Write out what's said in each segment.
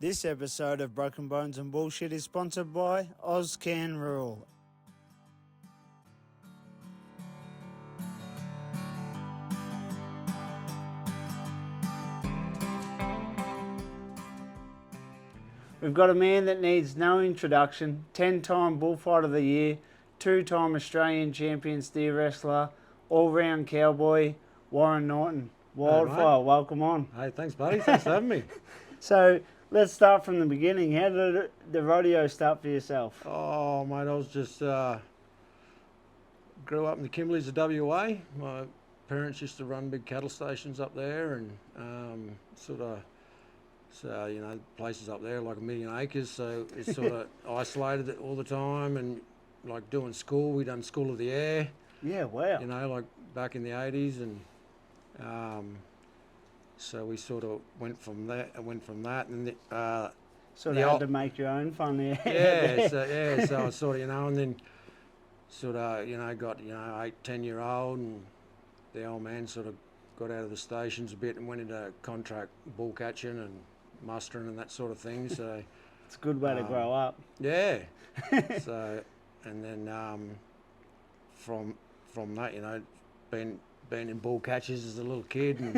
This episode of Broken Bones and Bullshit is sponsored by Ozcan Rule. We've got a man that needs no introduction, 10-time Bullfight of the Year, 2-time Australian champion steer wrestler, all-round cowboy, Warren Norton. Wildfire, welcome on. Hey, thanks, buddy. Thanks for having me. So, let's start from the beginning. How did the rodeo start for yourself? Oh, mate, I was just grew up in the Kimberleys of WA. My parents used to run big cattle stations up there, and places up there like 1 million acres. So it's sort of isolated all the time, and like doing school, we done School of the Air. Yeah, wow. You know, like back in the 80s, and so we sort of went from that, and Sort of had to make your own fun there. so I sort of, and then sort of, got, 8, 10-year-old, and the old man sort of got out of the stations a bit and went into contract bull catching and mustering and that sort of thing. So it's a good way to grow up. Yeah. So, and then from that, been in bull catches as a little kid, and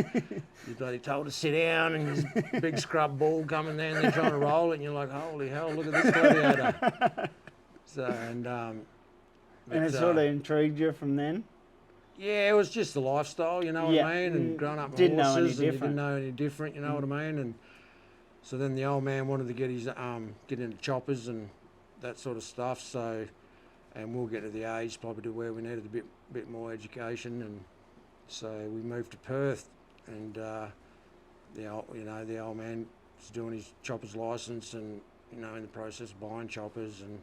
you're bloody told to sit down, and there's a big scrub bull coming there, and they're trying to roll it, and you're like, holy hell, look at this gladiator. So, and it sort of intrigued you from then? Yeah, it was just the lifestyle, you know what I mean, and growing up with horses, and you didn't know any different, you know what I mean, and so then the old man wanted to get his get into choppers and that sort of stuff. So, and we'll get to the age probably to where we needed a bit more education, and so we moved to Perth, and the old man was doing his chopper's license, and in the process of buying choppers, and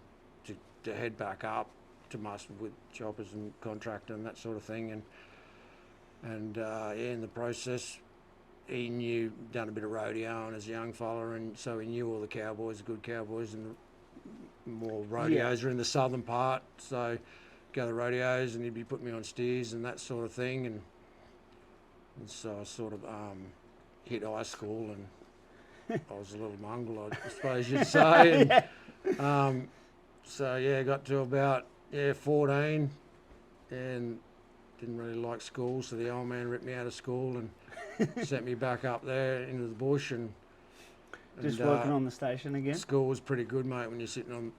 to head back up to muster with choppers and contractor and that sort of thing, and in the process, he done a bit of rodeoing as a young fella, and so he knew all the cowboys, the good cowboys, and the more rodeos are in the southern part. So go to the rodeos, and he'd be putting me on steers and that sort of thing, and so I sort of hit high school, and I was a little mongrel, I suppose you'd say. And, got to about 14, and didn't really like school, so the old man ripped me out of school and sent me back up there into the bush, and just working on the station again. School was pretty good, mate, when you're sitting on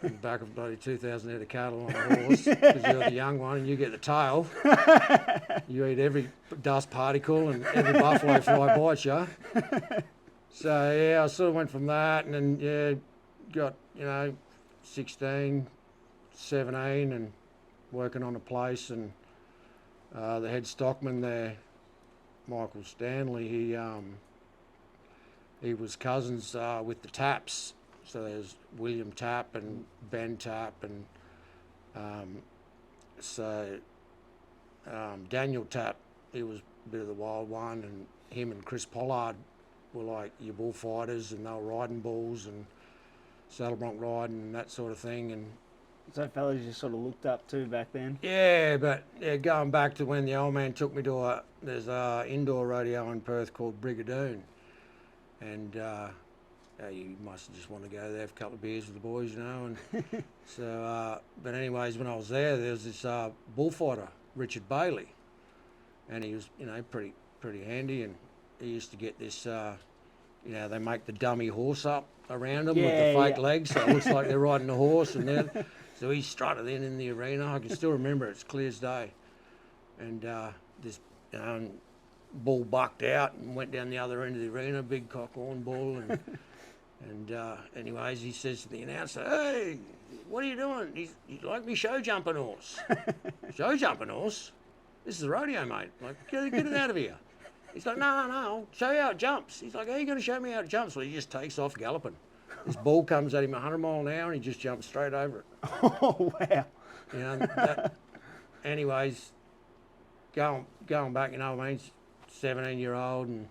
the back of bloody 2,000 head of cattle on a horse, because you're the young one and you get the tail. You eat every dust particle and every buffalo fly bites you. So I sort of went from that, and then got 16, 17, and working on a place, and the head stockman there, Michael Stanley, he was cousins with the Tapps. So there's William Tapp and Ben Tapp, and Daniel Tapp, he was a bit of the wild one, and him and Chris Pollard were like your bullfighters, and they were riding bulls and saddle bronc riding and that sort of thing. And so fellas you sort of looked up to back then? Yeah, but going back to when the old man took me to there's a indoor rodeo in Perth called Brigadoon, and you must just want to go there, have a couple of beers with the boys, and so, but anyways, when I was there was this bullfighter, Richard Bailey, and he was, pretty handy, and he used to get this, they make the dummy horse up around them with the fake legs, so it looks like they're riding a horse, and then, so he strutted in the arena. I can still remember it, it's clear as day, and this, bull bucked out and went down the other end of the arena, big cockhorn bull, and anyways, he says to the announcer, "Hey, what are you doing?" He's like, "Me show jumping horse." Show jumping horse? This is a rodeo, mate. Like, get it out of here. He's like, no, I'll show you how it jumps. He's like, how are you going to show me how it jumps? Well, he just takes off galloping. This bull comes at him 100 mile an hour, and he just jumps straight over it. Oh, wow. Anyways, going back, 17-year-old, and,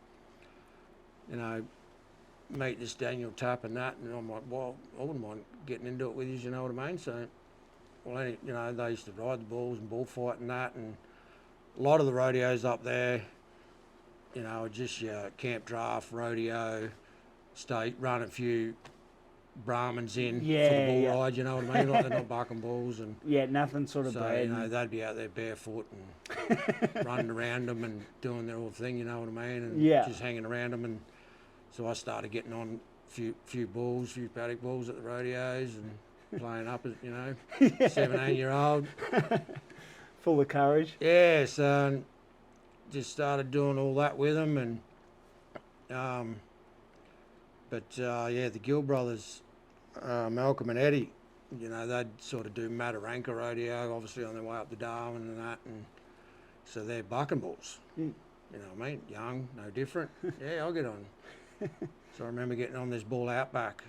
meet this Daniel Tapp and that, and I'm like, well, I wouldn't mind getting into it with you, you know what I mean? So, well, they used to ride the bulls and bullfight and that, and a lot of the rodeos up there, just your camp draft, rodeo, state, run a few Brahmins in for the Yeah, bull yeah. ride, you know what I mean? Like they're not bucking bulls, and Yeah, nothing sort of so bad. you know they'd be out there barefoot and running around them and doing their old thing, you know what I mean? And Yeah. just hanging around them, and so I started getting on few bulls, few paddock bulls at the rodeos, and playing up as 17-year-old. Full of courage. Yeah, so just started doing all that with them, and the Gill brothers, Malcolm and Eddie, they'd sort of do Mataranka rodeo, obviously on their way up to Darwin and that, and so they're bucking bulls. Mm. You know what I mean? Young, no different. Yeah, I'll get on. So I remember getting on this bull Outback.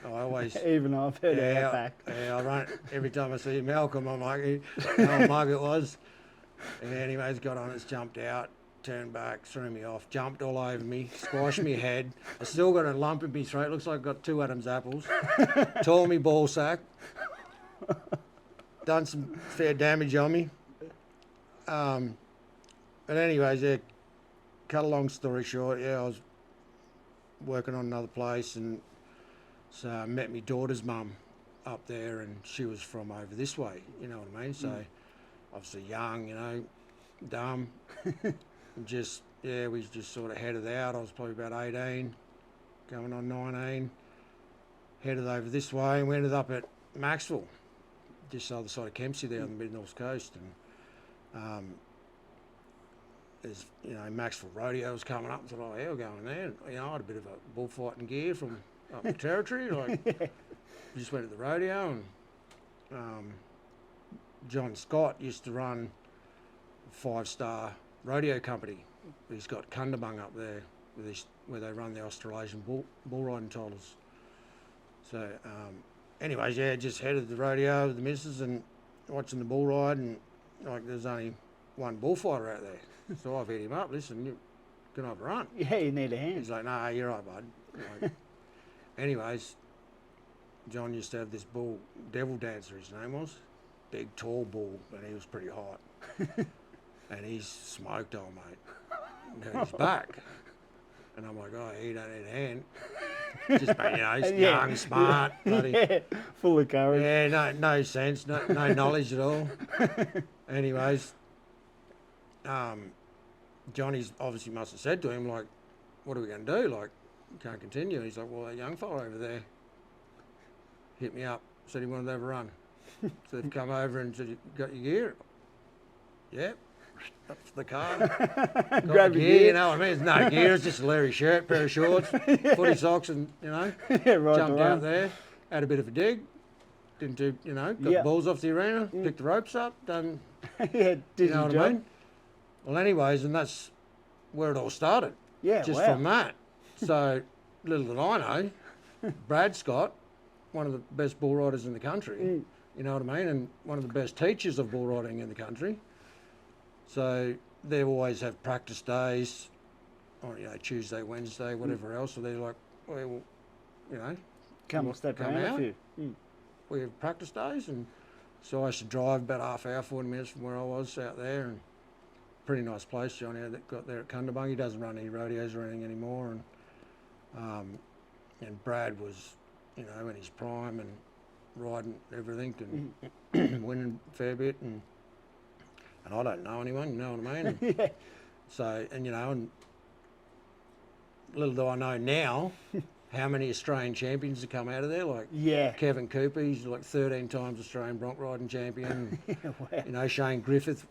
I always... Even I've heard of Outback. Yeah, I run every time I see Malcolm, I'm like, how mug it was. And anyways, got on, it's jumped out, turned back, threw me off, jumped all over me, squashed me head. I still got a lump in my throat, looks like I've got 2 Adam's apples. Tore me ball sack. Done some fair damage on me. But anyways, yeah, cut a long story short, I was working on another place, and so I met my daughter's mum up there, and she was from over this way, you know what I mean? So obviously young, dumb, just, we was just sort of headed out. I was probably about 18, going on 19, headed over this way, and we ended up at Maxwell, just the other side of Kempsey there on the mid-north coast, and there's, Maxwell Rodeo was coming up, and thought, we're going there. And, I had a bit of a bullfighting gear from up the territory, like, just went to the rodeo, and John Scott used to run a 5-star rodeo company. He's got Kundabung up there where they run the Australasian bull riding titles. So, anyways, just headed to the rodeo with the missus and watching the bull ride, and like there's only one bullfighter out there. So I've hit him up, listen, you can I have a run? Yeah, you need a hand. He's like, nah, you're right, bud. Like, anyways, John used to have this bull, Devil Dancer his name was, big tall bull, and he was pretty hot. And he's smoked old mate. And he's back. And I'm like, he don't need a hand. Just, he's young, smart, bloody, full of courage. Yeah, no sense, no knowledge at all. Anyways, Johnny's obviously must have said to him, like, what are we going to do? Like, can't continue. He's like, well, that young fella over there hit me up, said he wanted to have a run. So they've come over and said, you got your gear? Yep. Up to the car. Grab your gear. You know what I mean? It's no gear, it's just a Larry shirt, pair of shorts, footy socks, and, right, jumped out there, had a bit of a dig, didn't do, got the balls off the arena, picked the ropes up, done, did you know what I mean? Well, anyways, and that's where it all started. Yeah, just from that. So, little did I know, Brad Scott, one of the best bull riders in the country, you know what I mean, and one of the best teachers of bull riding in the country. So they always have practice days, or Tuesday, Wednesday, whatever else. So they're like, well, come step around out. a few. We have practice days, and so I used to drive about half hour, 40 minutes from where I was out there, and pretty nice place, Johnny, that got there at Kundabung. He doesn't run any rodeos or anything anymore, and Brad was, in his prime and riding everything and winning a fair bit, and I don't know anyone, you know what I mean? And so, and and little do I know now how many Australian champions have come out of there, like Kevin Cooper, he's like 13 times Australian bronc riding champion, wow. Shane Griffith.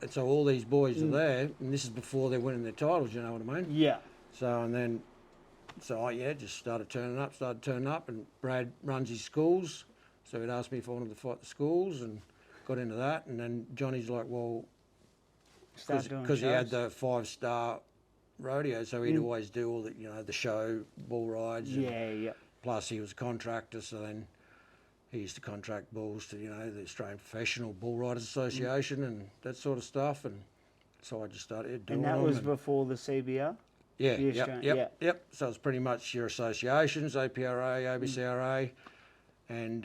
And so all these boys are there, and this is before they're winning their titles, you know what I mean? Yeah. So, and then, I just started turning up, and Brad runs his schools, so he'd asked me if I wanted to fight the schools, and got into that, and then Johnny's like, well, because he had the 5-star rodeo, so he'd always do all the, the show, bull rides. Plus he was a contractor, so then he used to contract bulls to, the Australian Professional Bull Riders Association and that sort of stuff, and so I just started doing them. And that was before the CBR? Yeah, yep. So it's pretty much your associations, APRA, ABCRA, and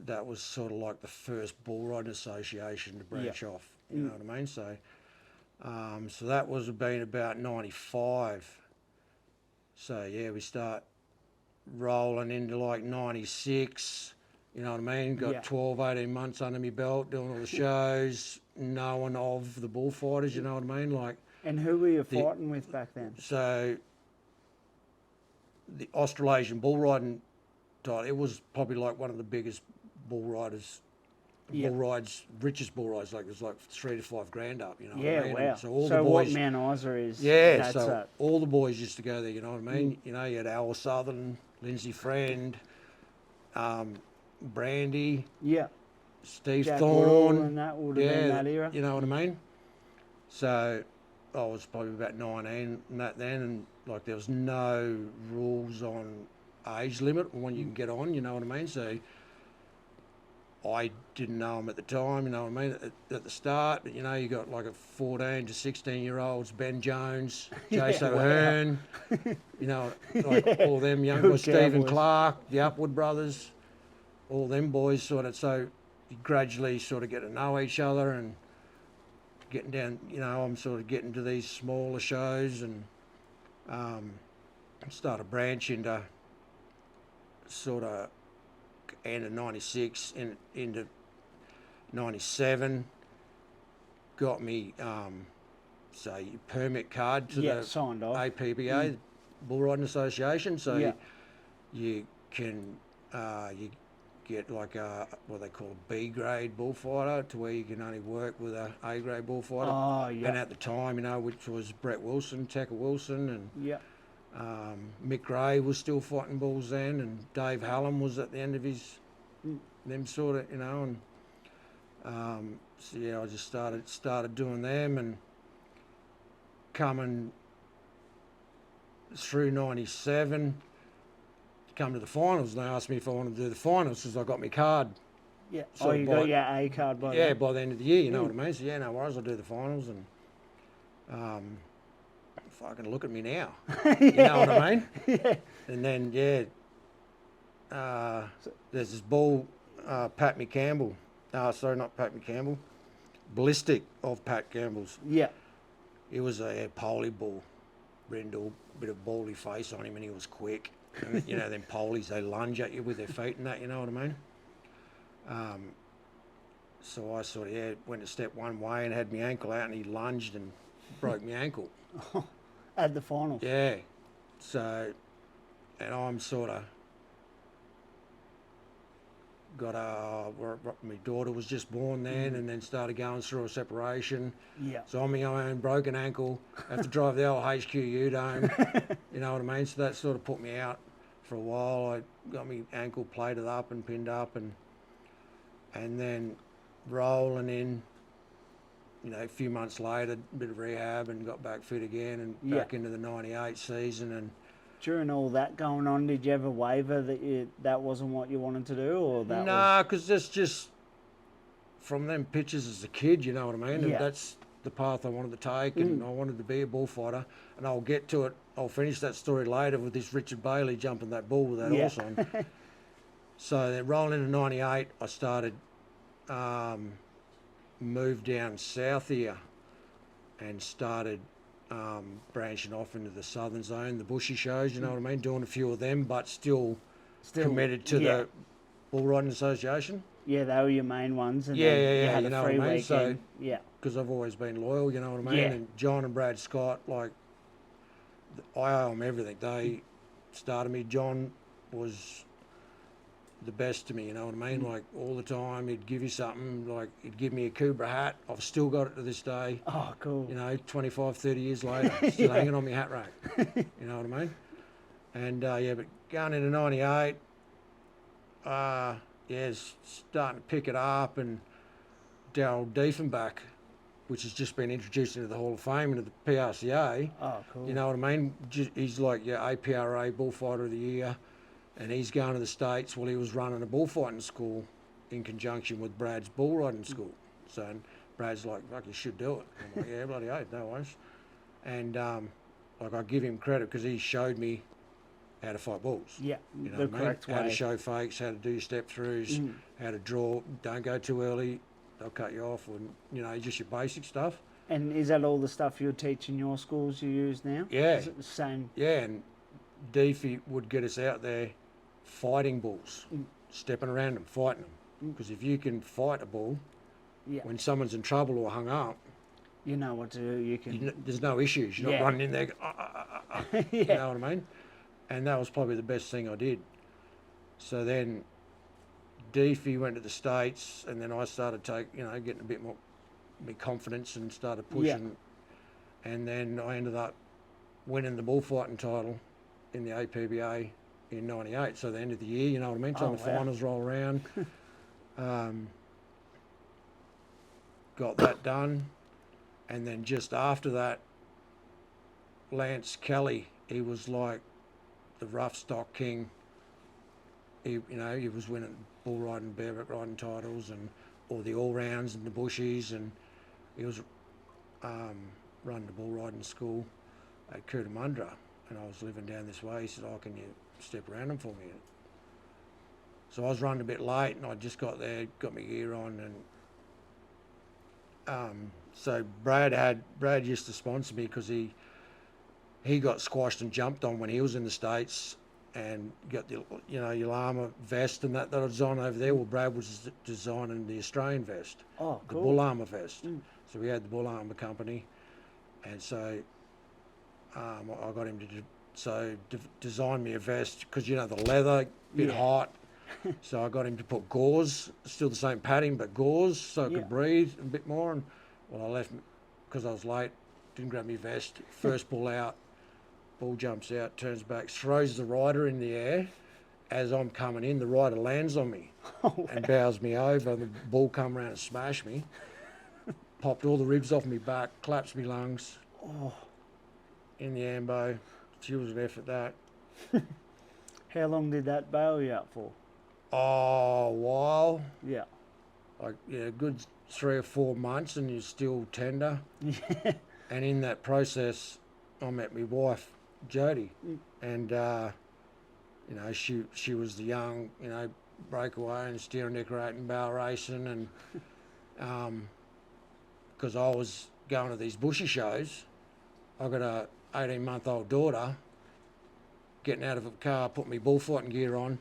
that was sort of like the first bull riding association to branch off, you know what I mean? So, so that was been about 95, So, yeah, we start rolling into like 96, you know what I mean? Got 12, 18 months under my belt doing all the shows, knowing of the bullfighters, you know what I mean? Like. And who were you fighting with back then? So, the Australasian bull riding title, it was probably like one of the biggest bull riders. Bull rides, richest bull rides, like there's like $3 to $5 grand up, you know what I mean? Wow. And so all the boys, what Mount Isa is, yeah, so all the boys used to go there, you know what I mean? You know, you had Al Southern, Lindsay Friend, Brandy, Steve Jack Thorne, Woodall, and that would have been that era. You know what I mean? So I was probably about 19 and that then, and like there was no rules on age limit when you can get on, you know what I mean? So I didn't know them at the time, you know what I mean, at the start, but you know, you got like a 14 to 16-year-olds, Ben Jones, Jace O'Hearn, you know, like all them young boys, Stephen Clark, the Upwood brothers, all them boys sort of, so you gradually sort of get to know each other and getting down, you know, I'm sort of getting to these smaller shows and start a branch into sort of end of 96 and into 97, got me say permit card to the signed off. APBA, Bull Riding Association, so you can you get like a what they call a B grade bullfighter, to where you can only work with a A grade bullfighter. And at the time, you know, which was Brett Wilson, Tekka Wilson, and Mick Gray was still fighting bulls then, and Dave Hallam was at the end of his them sort of, you know, and so yeah, I just started doing them, and coming through 97, come to the finals, and they asked me if I wanted to do the finals because I got my card. Yeah. So you got your A card by then? by the end of the year, you know what I mean? So yeah, no worries, I'll do the finals, and fucking look at me now. You know what I mean? And then there's this bull, Pat McCampbell. Sorry, not Pat McCampbell. Ballistic of Pat Campbell's. Yeah. He was a poly bull, brindle, bit of baldy face on him, and he was quick. And, you know, them polies, they lunge at you with their feet and that, you know what I mean? So I sort of, went a step one way and had my ankle out, and he lunged and broke my ankle. At the finals? Yeah. So, and I'm sort of got my daughter was just born then, and then started going through a separation. Yeah. So I'm my own broken ankle, have to drive the old HQU dome, you know what I mean? So that sort of put me out for a while. I got my ankle plated up and pinned up, and then rolling in, you know, a few months later, a bit of rehab and got back fit again and back into the 98 season. And during all that going on, did you ever waver that that wasn't what you wanted to do, or that? Nah, because that's just from them pictures as a kid, you know what I mean? And that's the path I wanted to take, and I wanted to be a bullfighter. And I'll get to it. I'll finish that story later with this Richard Bailey jumping that bull with that horse on. So then rolling into 98, I started, moved down south here and started branching off into the southern zone, the bushy shows, you know what I mean, doing a few of them, but still committed to the Bull Riding Association. Yeah, they were your main ones. And you had know a free what I mean? weekend. So, because I've always been loyal, you know what I mean? And John and Brad Scott, like, I owe them everything. They started me. John was the best to me, you know what I mean? Like, all the time, he'd give you something, like, he'd give me a Kubra hat. I've still got it to this day. Oh, cool. You know, 25, 30 years later, still hanging on my hat rack. You know what I mean? And, but going into 98, starting to pick it up, and Darryl Diefenbach, which has just been introduced into the Hall of Fame, into the PRCA. Oh, cool. You know what I mean? He's like your APRA Bullfighter of the Year, and he's going to the States. Well, he was running a bullfighting school in conjunction with Brad's bull riding school. So Brad's like, fuck, you should do it. I'm like, yeah, bloody oath, no worries. And like, I give him credit because he showed me how to fight bulls. Yeah, you know the what I mean? correct way. How to show fakes, how to do your step throughs, how to draw. Don't go too early. They'll cut you off, and you know, just your basic stuff. And is that all the stuff you're teaching your schools you use now? Yeah. Is it the same? Yeah, and Deefy would get us out there fighting bulls, stepping around them, fighting them. Because if you can fight a bull, when someone's in trouble or hung up, you know what to do. You can. There's no issues. You're not running in there. You know what I mean? And that was probably the best thing I did. So then, Deefy went to the States, and then I started getting a bit more confidence and started pushing. And then I ended up winning the bullfighting title in the APBA in '98. So the end of the year, you know what I mean? Time the finals roll around. Got that done. And then just after that, Lance Kelly, he was like the rough stock king. He was winning bull riding, bareback riding titles, and all the all rounds and the bushies, and he was running the bull riding school at Cootamundra, and I was living down this way. He said, "Oh, can you step around them for me?" So I was running a bit late, and I just got there, got my gear on, and so Brad used to sponsor me because he got squashed and jumped on when he was in the States, and got the your llama vest and that I was on over there. Well, Brad was designing the Australian vest, cool. The bull llama vest. So we had the bull llama company, and so I got him to design me a vest because the leather bit hot. So I got him to put gauze, still the same padding, but gauze so I could breathe a bit more. And I left because I was late, didn't grab my vest. First bull out, bull jumps out, turns back, throws the rider in the air. As I'm coming in, the rider lands on me and bows me over. The bull come around and smashed me, popped all the ribs off me back, collapsed me lungs in the ambo. She was an effort, that. How long did that bail you out for? Oh, a while. Yeah. Like, a good 3 or 4 months, and you're still tender. And in that process, I met my wife, Jody, and she was the young, breakaway and steering, decorating, barrel racing, and because I was going to these bushy shows, I got a 18-month-old daughter. Getting out of a car, putting my bullfighting gear on,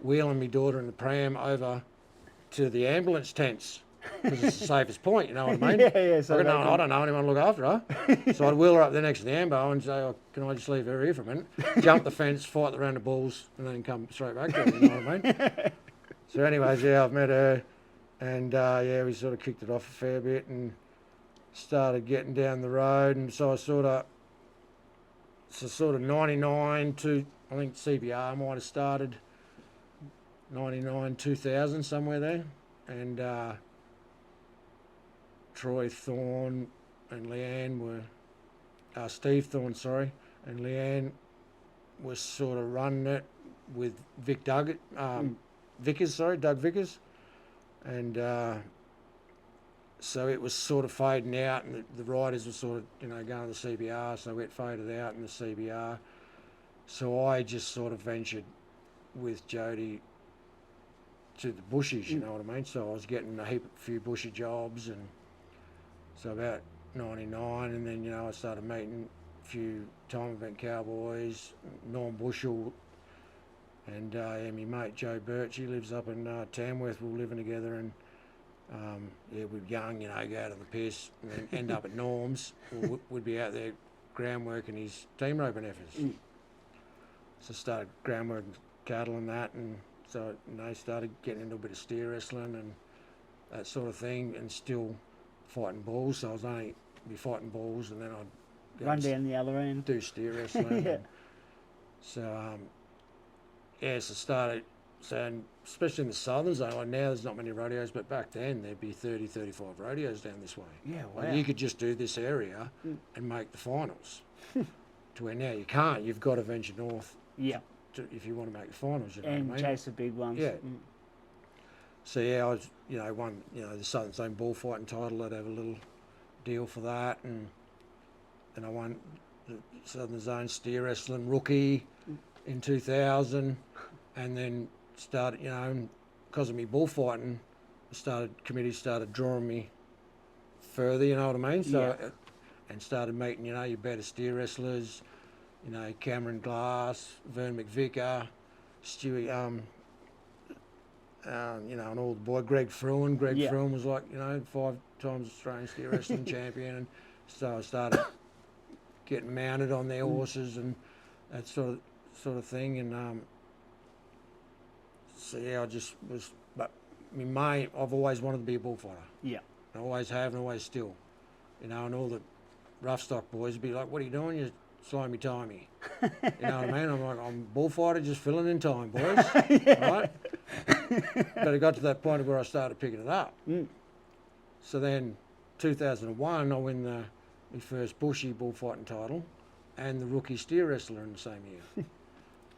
wheeling my daughter in the pram over to the ambulance tents because it's the safest point, you know what I mean? So I don't know anyone to look after her. So I'd wheel her up there next to the ambo and say, "Oh, can I just leave her here for a minute?" Jump the fence, fight the round of bulls, and then come straight back to her, you know what I mean? So anyways, I've met her, and we sort of kicked it off a fair bit and started getting down the road, and so I sort of 99 to, I think CBR might have started 99, 2000, somewhere there. And Troy Thorne and Leanne were, Steve Thorne, and Leanne was sort of running it with Doug Vickers. And so it was sort of fading out, and the riders were sort of, going to the CBR, so it faded out in the CBR. So I just sort of ventured with Jody to the bushes, you know what I mean? So I was getting a few bushy jobs, and so about 99, and then, I started meeting a few time event cowboys, Norm Bushell, and my mate Joe Birch, he lives up in Tamworth. We were living together, and we were young, go out on the piss and then end up at Norm's. Or we'd be out there ground working his team roping efforts. So started ground working cattle and that, and so started getting into a bit of steer wrestling and that sort of thing, and still fighting bulls. So I was only be fighting bulls, and then I'd go run down the other end, do steer wrestling. So so started. So, and especially in the southern zone, like now there's not many rodeos, but back then there'd be 30, 35 rodeos down this way. Yeah, wow. Like you could just do this area and make the finals. To where now you can't. You've got to venture north. Yeah. If you want to make the finals, you know and what I mean? chase the big ones. Yeah. So I was, won, the Southern Zone bullfighting title. I'd have a little deal for that, and then I won the Southern Zone steer wrestling rookie in 2000, and then started, because of me bullfighting, committees started drawing me further, you know what I mean? So, and started meeting, your better steer wrestlers, you know, Cameron Glass, Vern McVicker, Stewie, you know, and all the boy, Greg Fruin. Greg Fruin was like, you know, 5 times Australian steer wrestling champion, and so I started getting mounted on their horses and that sort of thing, and so yeah, I just was. But I've always wanted to be a bullfighter. Yeah. I always have and always still, you know, and all the rough stock boys would be like, "What are you doing? You're slimy timey." You know what I mean? I'm like, I'm a bullfighter, just filling in time, boys. Right? But it got to that point where I started picking it up. So then, 2001, I win my first bushy bullfighting title, and the rookie steer wrestler in the same year.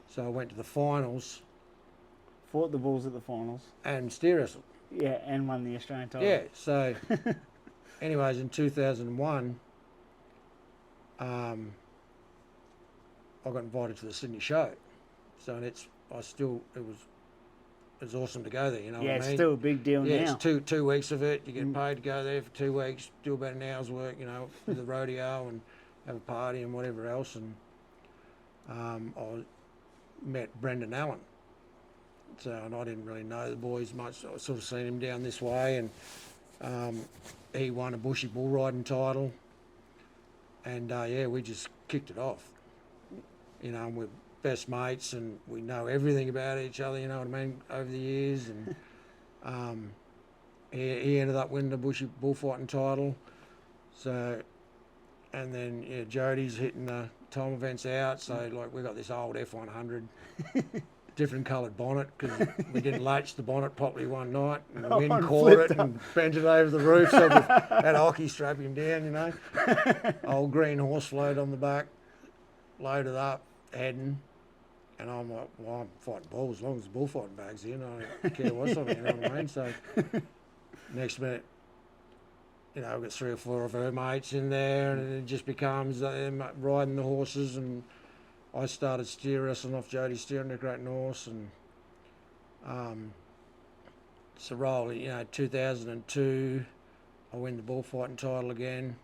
So I went to the finals. Fought the bulls at the finals. And steer wrestled. Yeah, and won the Australian title. Yeah. So, anyways, in 2001. I got invited to the Sydney show, so it was awesome to go there. You know what I mean? Yeah, it's still a big deal now. Yeah, it's two weeks of it. You get paid to go there for 2 weeks, do about an hour's work, you know, with the rodeo and have a party and whatever else. And I met Brendan Allen. So, and I didn't really know the boys much. I sort of seen him down this way, and he won a bushy bull riding title. And yeah, we just kicked it off. You know, and we're best mates, and we know everything about each other. You know what I mean? Over the years, and he ended up winning the bushy bullfighting title. So, and then yeah, Jody's hitting the time events out. So like we got this old F100, different coloured bonnet because we didn't latch the bonnet properly one night, and the wind caught it and bent it over the roof. So we had a hockey strap him down. You know, old green horse float on the back, loaded up, heading. And I'm like, well, I'm fighting bulls as long as the bullfighting bag's in. I don't care what's on it, you know what I mean? So next minute, you know, I've got 3 or 4 of her mates in there, and it just becomes them riding the horses. And I started steer wrestling off Jody steering the Great Norse, and so roll, you know, 2002, I win the bullfighting title again.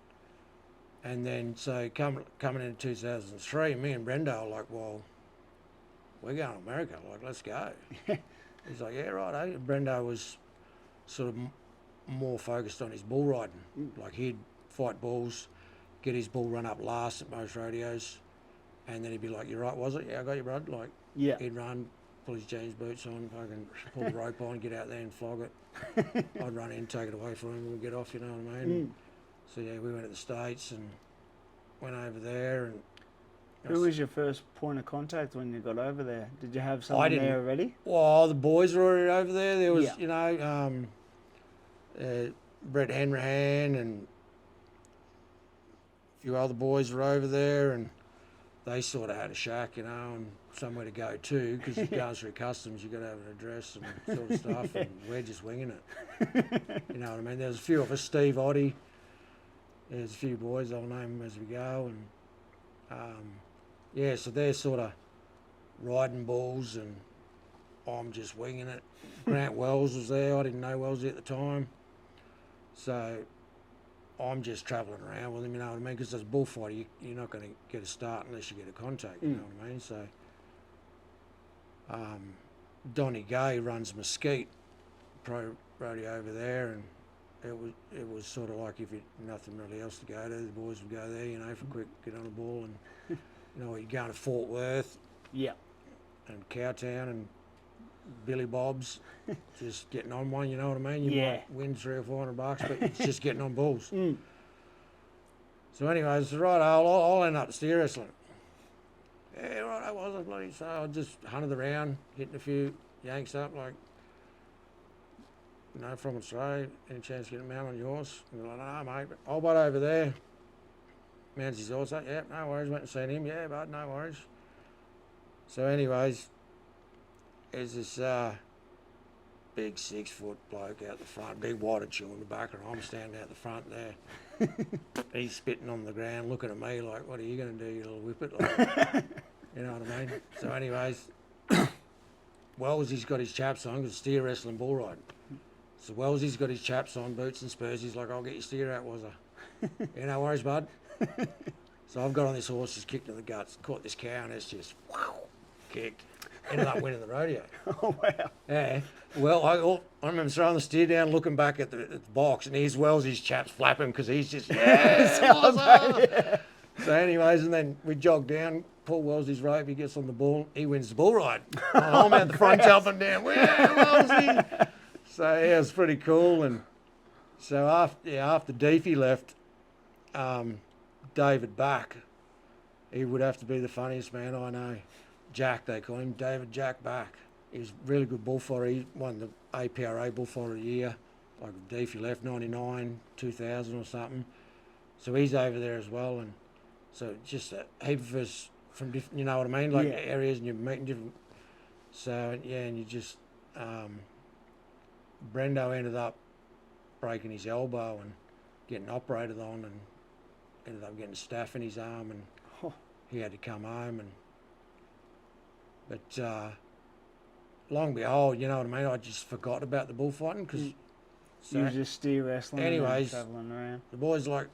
And then, so coming into 2003, me and Brendo are like, well, we're going to America, like, let's go. He's like, yeah, right. Brendo was sort of more focused on his bull riding. Like, he'd fight bulls, get his bull run up last at most rodeos, and then he'd be like, you right, was it? Yeah, I got you, bud. Like, yeah. He'd run, pull his jeans boots on, fucking pull the rope on, get out there and flog it. I'd run in, take it away from him, and we'd get off, you know what I mean? So, yeah, we went to the States and went over there. And who was your first point of contact when you got over there? Did you have someone there already? Well, the boys were already over there. There was, you know, Brett Hanrahan and a few other boys were over there, and they sort of had a shack, you know, and somewhere to go to, because you're going through customs, you've got to have an address and sort of stuff, and we're just winging it. You know what I mean? There's a few of us, Steve Oddie, there's a few boys, I'll name them as we go, and yeah, so they're sort of riding bulls, and I'm just winging it. Grant Wells was there. I didn't know Wellesley at the time. So I'm just travelling around with him, you know what I mean? Because as a bullfighter, you're not going to get a start unless you get a contact, you know what I mean? So Donnie Gay runs Mesquite Pro Rodeo over there, and it was sort of like if you nothing really else to go to, the boys would go there, you know, for a quick get on a bull, and you know, you're going to Fort Worth, and Cowtown, and Billy Bob's, just getting on one, you know what I mean? You might win $300 or $400, but it's just getting on bulls. So anyways, right, I'll end up steer wrestling. Yeah, right, I was bloody. So I just hunted around, hitting a few yanks up, like, you know, from Australia, any chance to get a mount on your horse? And they're like, no, mate, I'll butt over there. Mounts his horse up, yeah, no worries, went and seen him, yeah, bud, no worries. So anyways, there's this big 6-foot bloke out the front, big water chew in the back, and I'm standing out the front there. He's spitting on the ground, looking at me like, what are you going to do, you little whippet? Like, you know what I mean? So anyways, Wellesley's got his chaps on, because steer wrestling bull riding. So Wellesley's got his chaps on, boots and spurs. He's like, I'll get your steer out, was I? Yeah, no worries, bud. So I've got on this horse, just kicked in the guts, caught this cow, and it's just kicked. Ended up winning the rodeo. Oh, wow. Yeah. Well, I remember throwing the steer down, looking back at the box, and he's his chaps flapping because he's just, yeah. So anyways, and then we jogged down. Paul Wellesley's rope, he gets on the bull, he wins the bull ride. I'm out the front jumping down. Yeah, Wellesley. So yeah, it was pretty cool. And so after Deefy left, David Back, he would have to be the funniest man I know. Jack, they call him, David Jack Back. He was a really good bullfighter. He won the APRA Bullfighter of the Year. Like Deefy left, 99, 2000 or something. So he's over there as well. And so just a heap of us from different, you know what I mean? Like areas, and you're meeting different. So yeah, and you just, Brendo ended up breaking his elbow and getting operated on, and ended up getting staph in his arm, and he had to come home. But long and behold, you know what I mean? I just forgot about the bullfighting because you were just steer wrestling. Anyways, and traveling around. The boys like,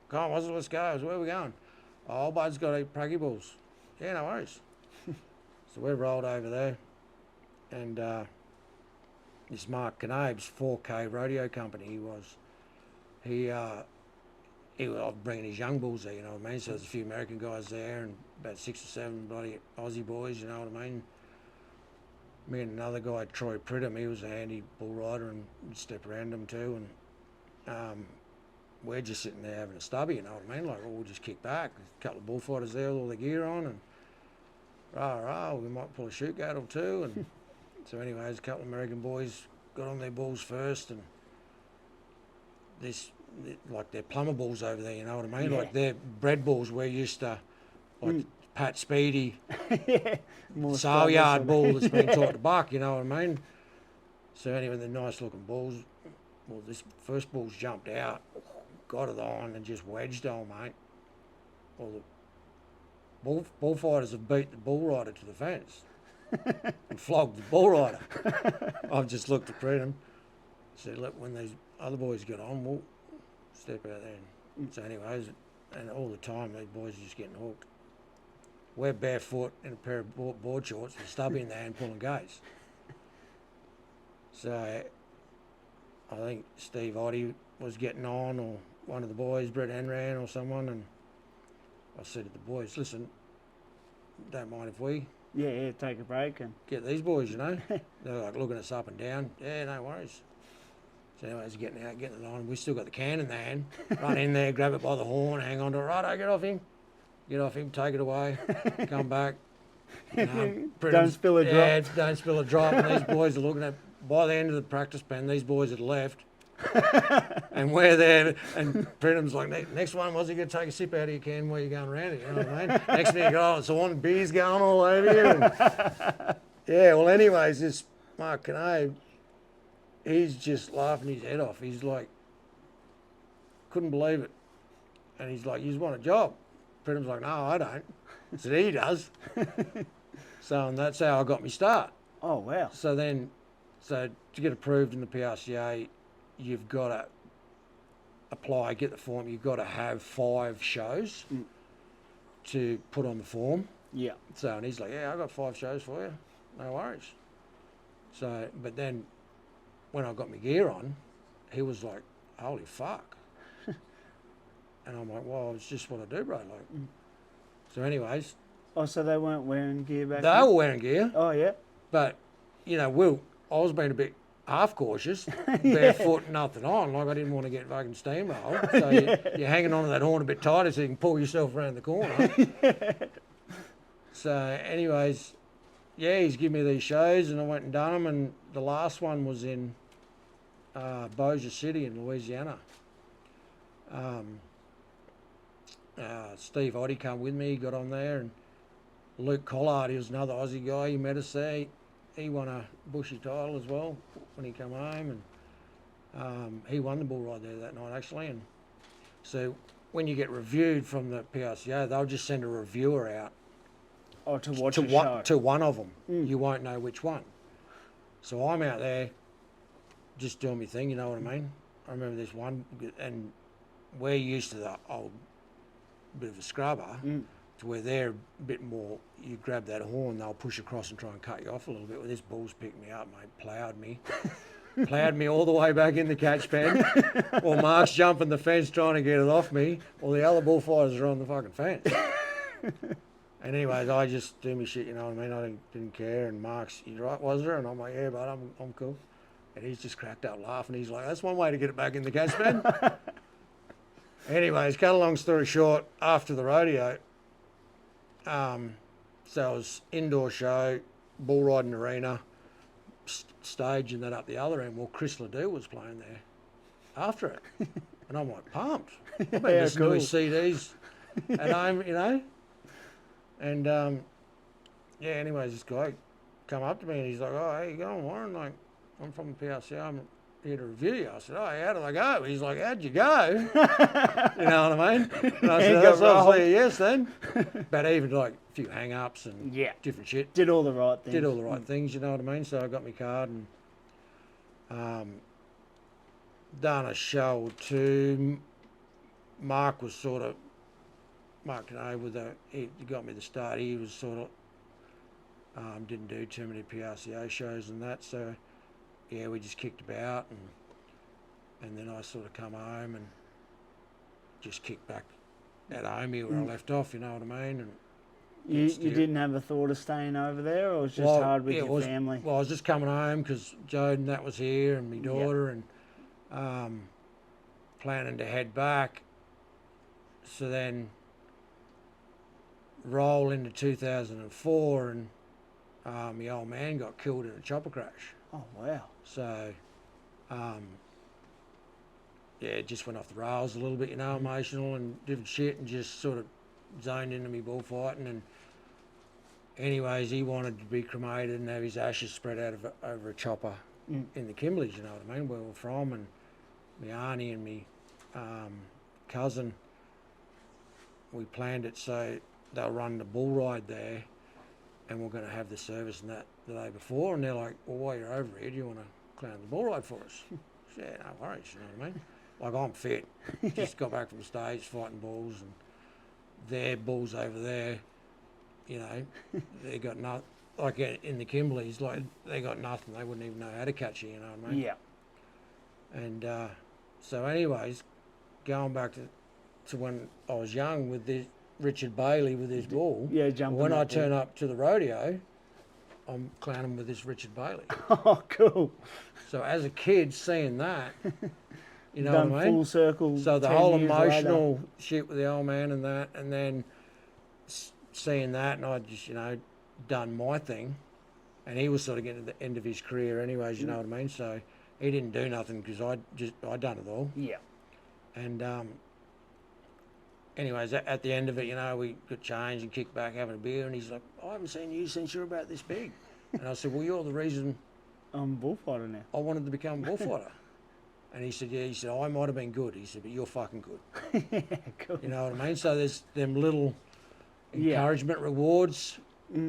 come on, let's go. I was, where are we going? Oh, Bud's got to eat praggy balls. Yeah, no worries. So we rolled over there, and this Mark Canabe's 4K rodeo company, he was bringing his young bulls there, you know what I mean? So there's a few American guys there and about 6 or 7 bloody Aussie boys, you know what I mean? Me and another guy, Troy Pridham, he was a handy bull rider and would step around him too. And we're just sitting there having a stubby, you know what I mean? Like, we'll just kick back. There's a couple of bullfighters there with all their gear on, and we might pull a shoot guard or two. And so anyways, a couple of American boys got on their bulls first, and like they're plumber bulls over there, you know what I mean? Yeah. Like they're bred bulls. We're used to, like Pat Speedy, sale yard bull that's been taught to buck, you know what I mean? So anyway, the nice looking bulls. Well, this first bull's jumped out, got it on, and just wedged on, mate. Well, the bullfighters have beat the bull rider to the fence and flogged the bull rider. I've just looked at Pridham, said, look, when these other boys get on, we'll step out there. And so anyways, and all the time, these boys are just getting hooked. We're barefoot in a pair of board shorts with a stubby in the hand pulling gates. So I think Steve Oddie was getting on, or one of the boys, Brett Enran or someone, and I said to the boys, listen, don't mind if we take a break and get these boys, you know. They're like looking us up and down. Yeah, no worries. So anyways, getting it on. We still got the can in the hand. Run in there, grab it by the horn, hang on to it. Righto, get off him, take it away, come back. Don't spill a drop. Yeah, don't spill a drop. And these boys are looking at, by the end of the practice pen, these boys had left. And we're there, and Pridham's like, next one, was he going to take a sip out of your can while you're going around it, you know what I mean? Next thing you go, it's on, beer's going all over you. And yeah, well, anyways, this Mark Canabe, he's just laughing his head off. He's like, couldn't believe it. And he's like, you just want a job? Pridham's like, no, I don't. I said, he does. So, and that's how I got my start. Oh, wow. So to get approved in the PRCA, you've got to apply, get the form. You've got to have 5 shows to put on the form. Yeah. So, and he's like, yeah, I've got 5 shows for you. No worries. So, but then when I got my gear on, he was like, holy fuck. And I'm like, well, it's just what I do, bro. Like, so anyways. Oh, so they weren't wearing gear back then? They were wearing gear. Oh, yeah. But, you know, I was being a bit half cautious, barefoot and nothing on. Like, I didn't want to get fucking steamrolled. So you're hanging onto that horn a bit tighter so you can pull yourself around the corner. So anyways, yeah, he's given me these shows and I went and done them. And the last one was in Bossier City in Louisiana. Steve Oddie come with me, he got on there, and Luke Collard, he was another Aussie guy, he met us there. He won a Bushy title as well when he come home, and he won the bull ride there that night actually. And so when you get reviewed from the PRCA, they'll just send a reviewer out. Oh, to watch the show. To one of them. You won't know which one. So I'm out there just doing my thing, you know what I mean? I remember this one, and we're used to the old bit of a scrubber, to where they're a bit more, you grab that horn, they'll push across and try and cut you off a little bit. Well, this bull's picked me up, mate, plowed me all the way back in the catch pen, or Mark's jumping the fence trying to get it off me, or the other bullfighters are on the fucking fence. And anyways, I just do my shit, you know what I mean? I didn't care. And Mark's, you right, was there? And I'm like, yeah, but I'm cool. And he's just cracked up laughing. He's like, that's one way to get it back in the catch pen. Anyways, cut a long story short, after the rodeo, so it was indoor show, bull riding arena, stage, and then up the other end. Well, Chris Ledoux was playing there after it. And I'm like, pumped. I've been listening to his CDs at home, you know. And, yeah, anyways, this guy come up to me and he's like, oh, how you going, Warren? Like, I'm from the PRC, I'm here to review you. I said, oh, how did I go? He's like, how'd you go? You know what I mean? And I said, that's obviously a yes then. But even like a few hang-ups and different shit. Did all the right things. Did all the right things, you know what I mean? So I got my card and done a show or two. Mark was sort of, Mark, you know, he got me the start. He was sort of, didn't do too many PRCA shows and that, so yeah, we just kicked about, and then I sort of come home and just kicked back at home here where I left off, you know what I mean? And you didn't have a thought of staying over there, or it was just hard with your family? Well, I was just coming home because Jode and that was here, and my daughter, and planning to head back. So then roll into 2004, and my old man got killed in a chopper crash. Oh, wow. So, yeah, it just went off the rails a little bit, you know, emotional and different shit, and just sort of zoned into me bullfighting. And anyways, he wanted to be cremated and have his ashes spread out over a chopper in the Kimberleys, you know what I mean, where we're from. And my auntie and me cousin, we planned it so they'll run the bull ride there, and we're going to have the service and that the day before. And they're like, well, while you're over here, do you want to clown the bull ride for us? Yeah, no worries, you know what I mean? Like, I'm fit. Just got back from the stage fighting bulls, and their bulls over there, you know, they got nothing. Like in the Kimberleys, like, they got nothing. They wouldn't even know how to catch you, you know what I mean? Yeah. And so anyways, going back to when I was young with this Richard Bailey with his bull. Yeah, jumping. When I turn up to the rodeo, I'm clowning with this Richard Bailey. Oh, cool. So as a kid, seeing that, you know Done what I mean? Full circle. So the whole emotional shit with the old man and that, and then seeing that, and I just, you know, done my thing, and he was sort of getting to the end of his career anyways, you know what I mean? So he didn't do nothing because I'd done it all. Yeah. And anyways, at the end of it, you know, we got changed and kicked back having a beer, and he's like, I haven't seen you since you're about this big. And I said, well, you're the reason I'm a bullfighter now. I wanted to become a bullfighter. And he said, yeah, he said, I might have been good. He said, but you're fucking good. Yeah, cool. You know what I mean? So there's them little encouragement rewards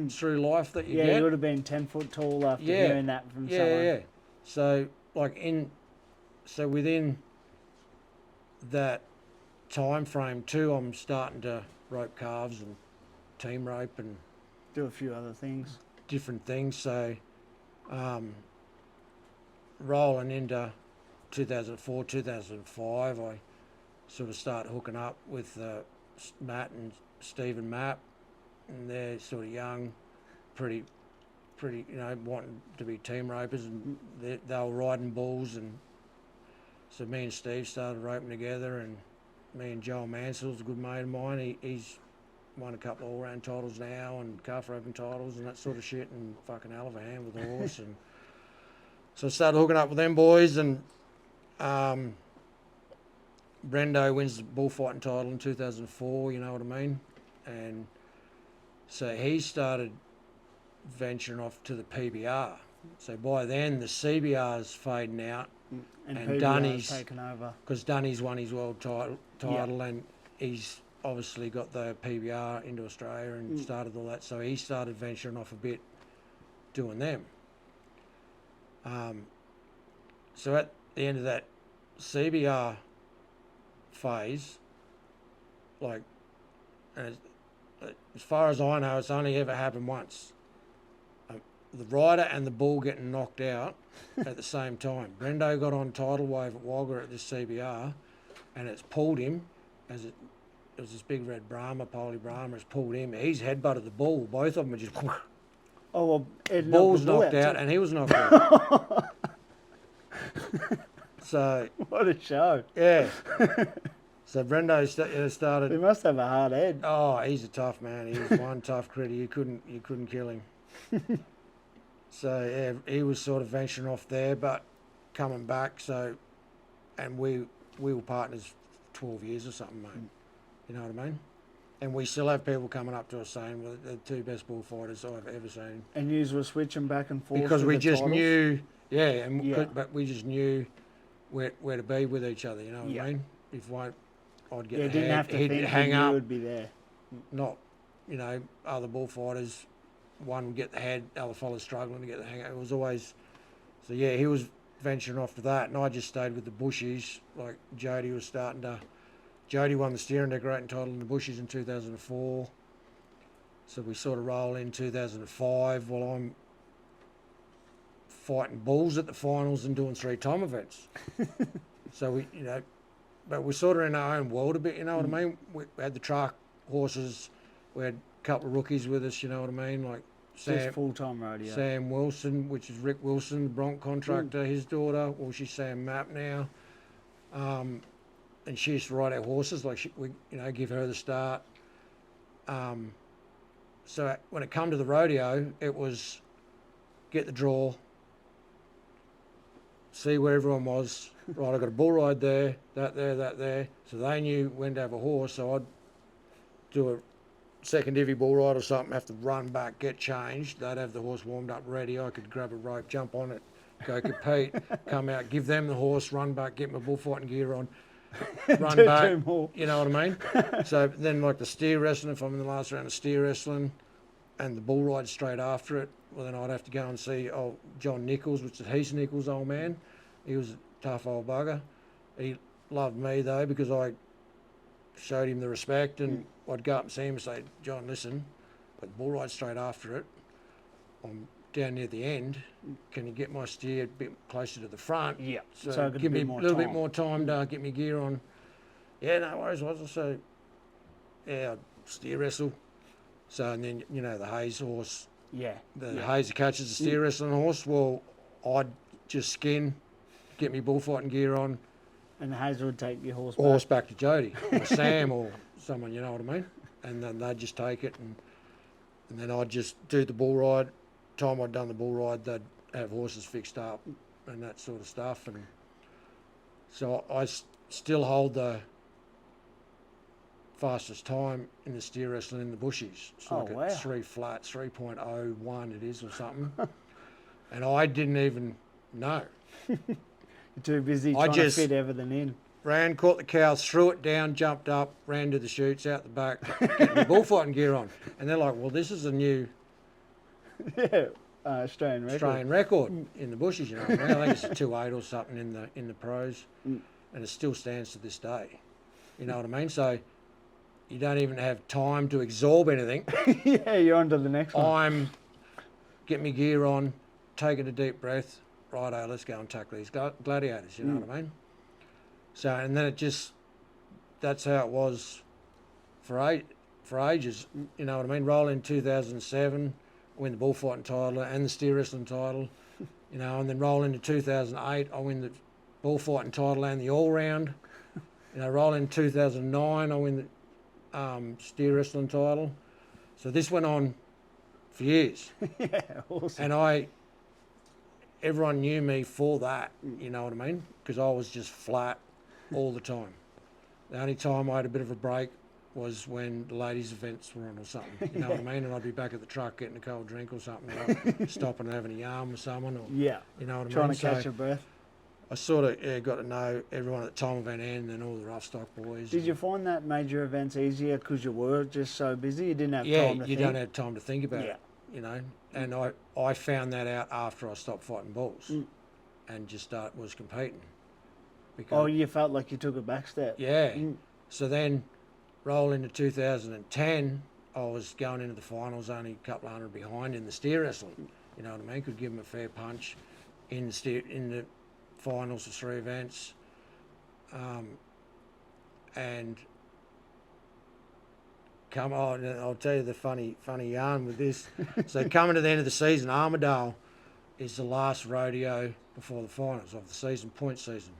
through life that you get. Yeah, you would have been 10 foot tall after hearing that from someone. Yeah. So, like, within that time frame too, I'm starting to rope calves and team rope and do a few other things, different things. So rolling into 2004, 2005, I sort of start hooking up with Matt and Stephen Mapp, and they're sort of young, pretty, you know, wanting to be team ropers, and they were riding bulls, and so me and Steve started roping together, and me and Joel Mansell's a good mate of mine. He's won a couple of all-round titles now, and calf roping titles and that sort of shit, and fucking hell of a hand with the horse. And so I started hooking up with them boys, and Brendo wins the bullfighting title in 2004, you know what I mean? And so he started venturing off to the PBR. So by then the CBR's fading out, and Dunny's taken over, because Dunny's won his world title, and he's obviously got the PBR into Australia and started all that. So he started venturing off a bit, doing them. So at the end of that CBR phase, like And as far as I know, it's only ever happened once. The rider and the bull getting knocked out at the same time. Brendo got on tidal wave at Wagga at this CBR, and it's pulled him as it was this big red Brahma, Poly Brahma, has pulled him. He's headbutted the bull. Both of them are just. Oh, well, the bull's knocked out, and he was knocked out. So. What a show. Yeah. So Brendo started. He must have a hard head. Oh, he's a tough man. He's one tough critter. You couldn't kill him. So yeah, he was sort of venturing off there, but coming back. So, and we were partners 12 years or something, mate. You know what I mean? And we still have people coming up to us saying, well, they're the two best bullfighters I've ever seen. And yous were switching back and forth because we just titles? knew, but we just knew where to be with each other. You know what I mean? If I'd get the didn't head, have to he'd think hang you up. would be there. Not, other bullfighters. One would get the head, other fellas struggling to get the hang. It was always, so yeah, he was venturing off to that, and I just stayed with the bushies. Like Jody was starting to. Jody won the steering decorating title in the bushies in 2004. So we sort of roll in 2005 while I'm fighting bulls at the finals and doing 3-time events. So we, but we're sort of in our own world a bit, you know what I mean? We had the truck horses, we had a couple of rookies with us, you know what I mean? Like Just full-time rodeo. Sam Wilson, which is Rick Wilson, the Bronc contractor, his daughter. Well, she's Sam Mapp now. And she used to ride our horses, we give her the start. So when it come to the rodeo, it was get the draw, see where everyone was. Right, I got a bull ride there, that there. So they knew when to have a horse. So I'd do a second divvy bull ride or something, have to run back, get changed. They'd have the horse warmed up ready. I could grab a rope, jump on it, go compete, come out, give them the horse, run back, get my bullfighting gear on, run back. You know what I mean? So then like the steer wrestling, if I'm in the last round of steer wrestling and the bull ride straight after it, well then I'd have to go and see John Nichols, which is Heath Nichols' old man. He was a tough old bugger. He loved me though because I showed him the respect, and I'd go up and see him and say, John, listen, but the bull ride straight after it, I'm down near the end, can you get my steer a bit closer to the front? Yeah. So give me a little bit more time to get my gear on. Yeah, no worries, was I? So, yeah, I'd steer wrestle. So, and then, the Hayes horse. Yeah. The Hayes that catches the steer wrestling horse, well, I'd just skin, get me bullfighting gear on. And Hayes would take your horse back to Jody or Sam or someone, you know what I mean? And then they'd just take it, and then I'd just do the bull ride. Time I'd done the bull ride, they'd have horses fixed up and that sort of stuff. And so I still hold the fastest time in the steer wrestling in the bushies. It's like wow. 3 flat, 3.01 it is or something. And I didn't even know. You're too busy trying to fit everything in. Ran, caught the cow, threw it down, jumped up, ran to the chutes, out the back, getting the bullfighting gear on. And they're like, well, this is a new Australian record in the bushes, you know what I mean? I think it's a 2.8 or something in the pros. And it still stands to this day. You know what I mean? So you don't even have time to absorb anything. Yeah, you're on to the next one. I'm getting my gear on, taking a deep breath. Righto, let's go and tackle these gladiators, you know what I mean? So, and then that's how it was for ages, you know what I mean? Roll in 2007, win the bullfighting title and the steer wrestling title, and then roll into 2008, I win the bullfighting title and the all-round. Roll in 2009, I win the steer wrestling title. So this went on for years. Yeah, awesome. And everyone knew me for that, you know what I mean? Because I was just flat all the time. The only time I had a bit of a break was when the ladies' events were on or something, you know what I mean? And I'd be back at the truck getting a cold drink or something, stopping and having a yarn with someone, or you know what I mean? Trying to catch your breath. I sort of got to know everyone at the Tom Van End and all the rough stock boys. Did you find that major events easier because you were just so busy? You didn't have time to think? Yeah, you don't have time to think about it, And I found that out after I stopped fighting bulls and just was competing. Because you felt like you took a back step. Yeah. So then roll into 2010, I was going into the finals only a couple of hundred behind in the steer wrestling. You know what I mean? Could give him a fair punch in the finals of 3 events. And I'll tell you the funny yarn with this. So coming to the end of the season, Armidale is the last rodeo before the finals of the season, point season.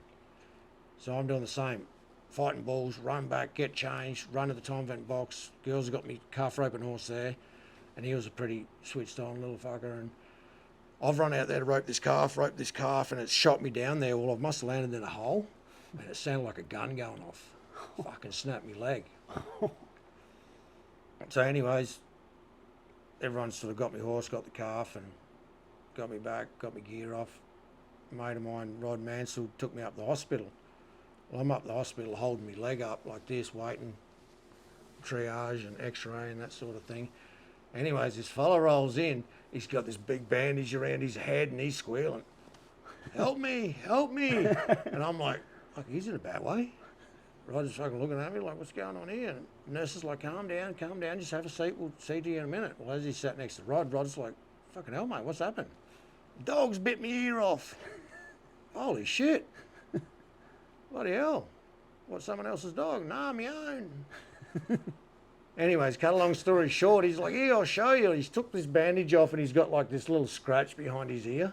So I'm doing the same. Fighting bulls, run back, get changed, run to the time event box. Girls have got me calf roping horse there. And he was a pretty switched on little fucker. And I've run out there to rope this calf, and it's shot me down there. Well, I must have landed in a hole. And it sounded like a gun going off. Fucking snapped me leg. So anyways, everyone sort of got me horse, got the calf, and got me back, got my gear off. A mate of mine, Rod Mansell, took me up the hospital. Well, I'm up the hospital holding my leg up like this, waiting, triage and x-ray and that sort of thing. Anyways, this fella rolls in. He's got this big bandage around his head and he's squealing, help me. And I'm like, he's in a bad way. Rod's fucking looking at me like, what's going on here? And the nurse is like, calm down, just have a seat, we'll see to you in a minute. Well, as he sat next to Rod's like, fucking hell, mate, what's happened? Dog's bit me ear off. Holy shit. Bloody hell. What, someone else's dog? Nah, my own. Anyways, cut a long story short, he's like, yeah, I'll show you. He's took this bandage off and he's got like this little scratch behind his ear.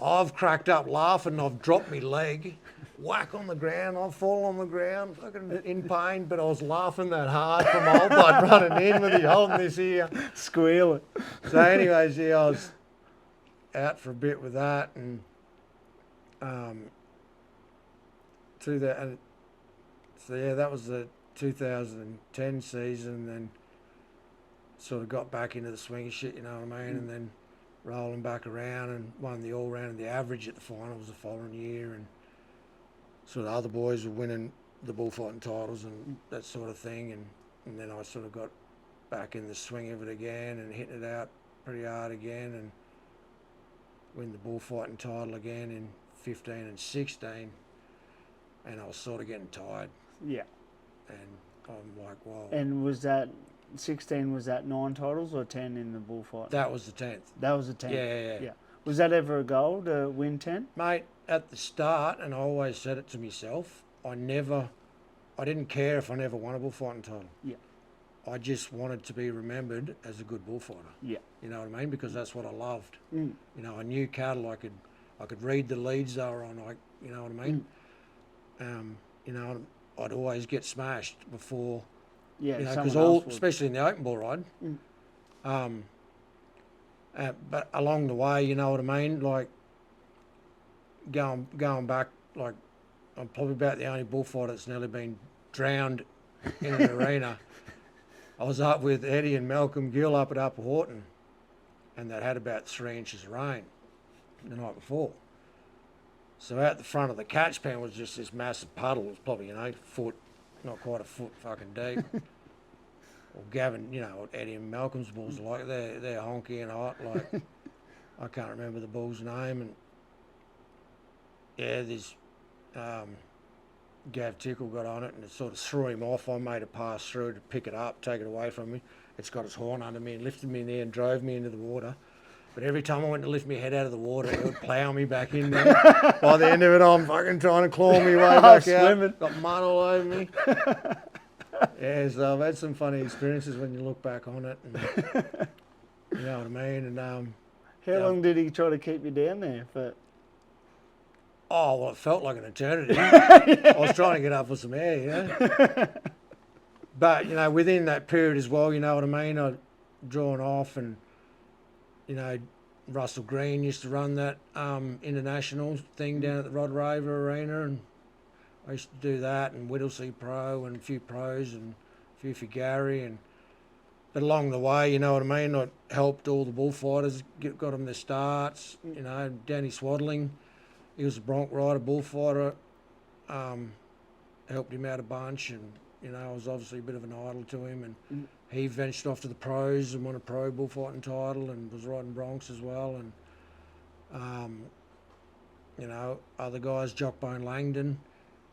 I've cracked up laughing, I've dropped my leg, whack on the ground, I've fallen on the ground, fucking in pain, but I was laughing that hard from old blood running in with you holding this ear. Squealing. So anyways, yeah, I was out for a bit with that and so yeah, that was the 2010 season, then sort of got back into the swing of shit, you know what I mean, and then rolling back around and won the all-round and the average at the finals the following year, and sort of other boys were winning the bullfighting titles and that sort of thing, and then I sort of got back in the swing of it again and hitting it out pretty hard again and win the bullfighting title again in 15 and 16, and I was sort of getting tired. Yeah. And I'm like, wow. And was that 16? Was that 9 titles or 10 in the bullfight? That was the 10th. That was the 10th. Yeah. Was that ever a goal to win 10? Mate, at the start, and I always said it to myself, I didn't care if I never won a bullfighting title. Yeah. I just wanted to be remembered as a good bullfighter. Yeah. You know what I mean? Because that's what I loved. Mm. You know, I knew cattle. I could read the leads they were on. You know what I mean? You know, I'd always get smashed before. Yeah, you know, because especially in the open bull ride. But along the way, you know what I mean? Like going back, like I'm probably about the only bullfighter that's nearly been drowned in an arena. I was up with Eddie and Malcolm Gill up at Upper Horton, and that had about 3 inches of rain the night before. So out the front of the catch pen was just this massive puddle. It was probably, you know, foot, not quite a foot fucking deep. Well, Gavin, you know what Eddie and Malcolm's bulls are like. They're honky and hot. Like, I can't remember the bull's name. And yeah, this Gav Tickle got on it and it sort of threw him off. I made a pass through to pick it up, take it away from me. It's got its horn under me and lifted me in there and drove me into the water. But every time I went to lift my head out of the water, it would plough me back in there. By the end of it, I'm fucking trying to claw me way back swimming. out. Got mud all over me. Yeah, so I've had some funny experiences when you look back on it. And, you know what I mean? And how long did he try to keep you down there for? Oh, well, it felt like an eternity. I was trying to get up for some air, you know. But, you know, within that period as well, you know what I mean? I'd drawn off and, you know, Russell Green used to run that international thing down at the Rod Raver Arena, and I used to do that, and Whittlesea Pro and a few pros and a few for Gary. But along the way, you know what I mean, I helped all the bullfighters, got them their starts. You know, Danny Swaddling, he was a bronc rider, bullfighter, helped him out a bunch, and, you know, I was obviously a bit of an idol to him, and he ventured off to the pros and won a pro bullfighting title and was riding broncs as well. And, you know, other guys, Jockbone Langdon,